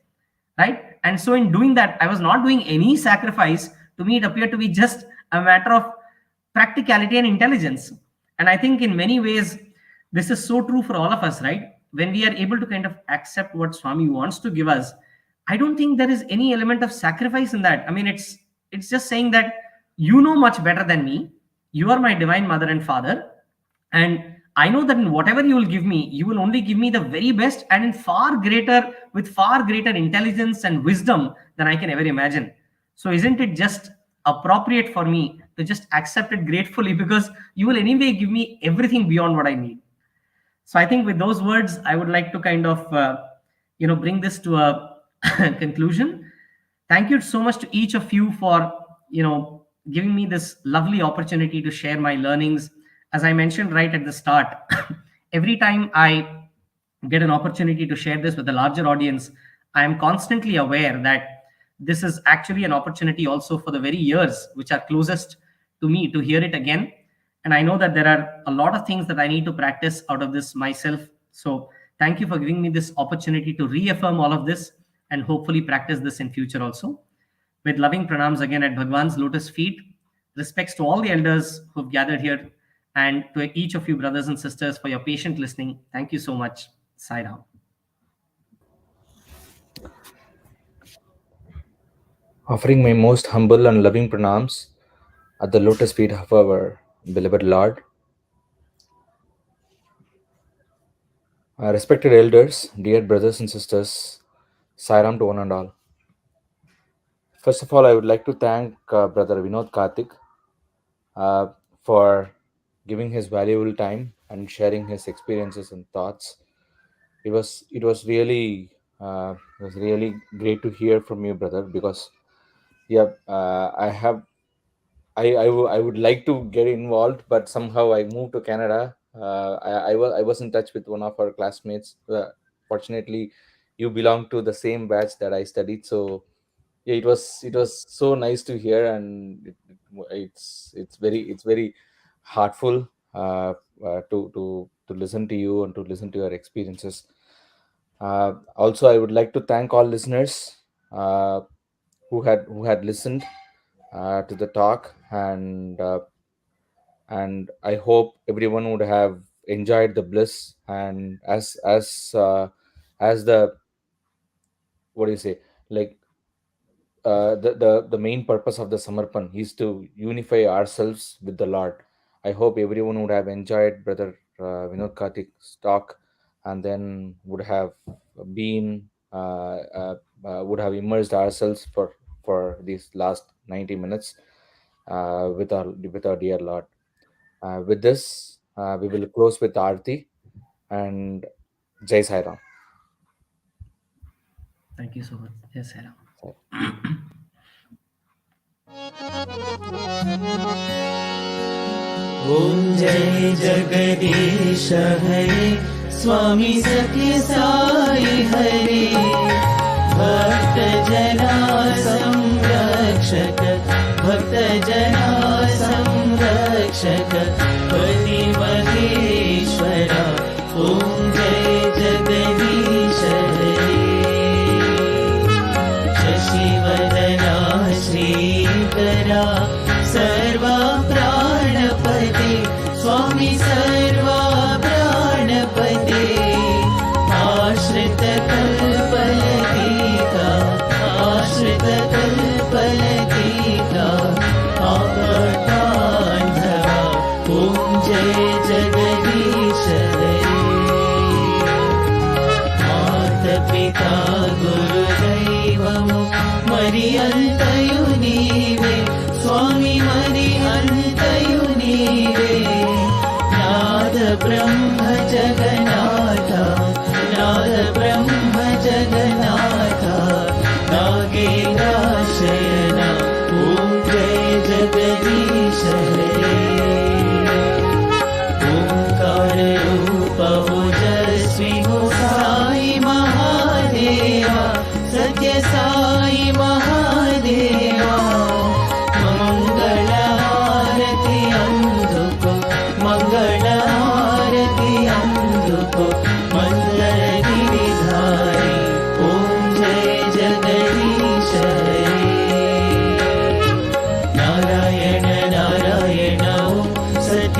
Speaker 5: right? And so in doing that, I was not doing any sacrifice. To me, it appeared to be just a matter of practicality and intelligence. And I think in many ways, this is so true for all of us, right? When we are able to kind of accept what Swami wants to give us, I don't think there is any element of sacrifice in that. I mean, it's just saying that you know much better than me. You are my divine mother and father. And I know that in whatever you will give me, you will only give me the very best, and in with far greater intelligence and wisdom than I can ever imagine. So isn't it just appropriate for me to just accept it gratefully, because you will anyway give me everything beyond what I need. So I think with those words, I would like to kind of, bring this to a conclusion. Thank you so much to each of you for, giving me this lovely opportunity to share my learnings. As I mentioned right at the start, every time I get an opportunity to share this with a larger audience, I am constantly aware that this is actually an opportunity also for the very ears which are closest to me to hear it again. And I know that there are a lot of things that I need to practice out of this myself. So thank you for giving me this opportunity to reaffirm all of this and hopefully practice this in future also. With loving pranams again at Bhagavan's lotus feet, respects to all the elders who've gathered here, and to each of you brothers and sisters for your patient listening. Thank you so much. Sai Ram.
Speaker 6: Offering my most humble and loving pranams at the lotus feet of our beloved Lord. Respected elders, dear brothers and sisters, Sai Ram to one and all. First of all, I would like to thank Brother Vinod Cartic for giving his valuable time and sharing his experiences and thoughts. It was really great to hear from you, brother, because I would like to get involved, but somehow I moved to Canada. I was in touch with one of our classmates. Fortunately, you belong to the same batch that I studied, so yeah, it was so nice to hear, and it's very heartful to listen to you and to listen to your experiences. Also, I would like to thank all listeners who had listened to the talk, and I hope everyone would have enjoyed the bliss. And as the, what do you say, like the main purpose of the Samarpan is to unify ourselves with the Lord. I hope everyone would have enjoyed Brother Vinod Kartik's talk, and then would have been would have immersed ourselves for these last 90 minutes with our dear Lord. With this, we will close with Aarti, and Jai Sai Ram.
Speaker 5: Thank you so much. Yes, Sai Ram.
Speaker 2: ॐ जय जगदीश हरे स्वामी सत्य साई हरे भक्त जना संरक्षक भक्त जना संरक्षक पति महेश्वरा ॐ जय जगदीश हरे शशिवदना श्रीकरा सर्वा प्राणपते स्वामी सर्वा प्राणपते आश्रित कल्पलतिका आश्रित कल्पलतिका आपदान्धवा ॐ जय जगदीश हरे मातपिता गुरुदैवमु मरियन्तयु नीवे स्वामी मरि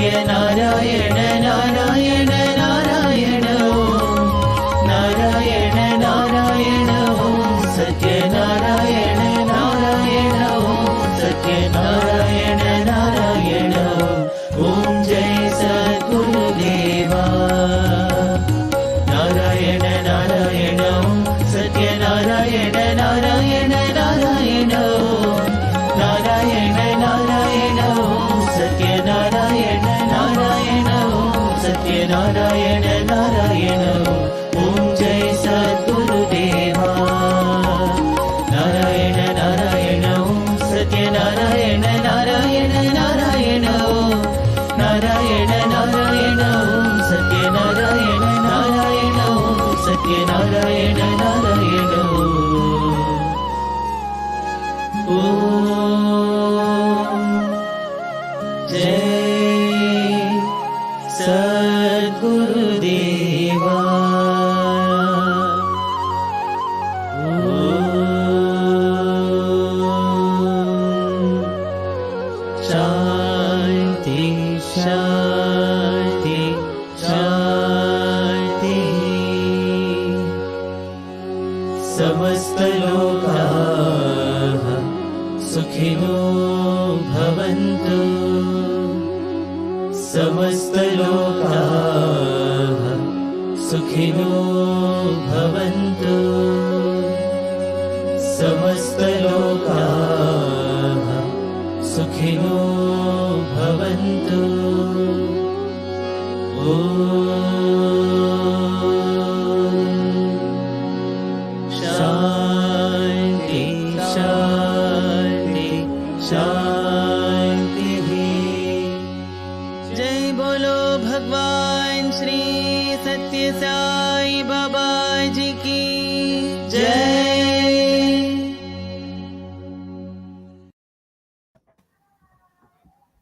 Speaker 2: सत्यनारायण नारायण नारायण नारायण नारायण सत्यनारायण नारायण सत्यनारायण नारायण ॐ जय सद्गुरुदेवा नारायण नारायण सत्यनारायण नारायण नारायण नारायण नारायण सत्यनारायण नारायण सत्यनारायण नारायण ॐ जय सद्गुरुदेवा नारायण नारायण सत्यनारायण नारायण नारायण नारायण नारायण सत्यनारायण नारायण सत्यनारायण नारायण ॐ जय सद्गुरुदेवा शांति शांति शांति समस्त लोकाः सुखिनो भवन्तु समस्त लोकाः सुखिनो भवन्तु समस्त लोकाः सुखिनो भवन्तु ॐ शान्ति शान्ति शान्तिः जय बोलो भगवान श्री सत्य साई बाबा जी की जय।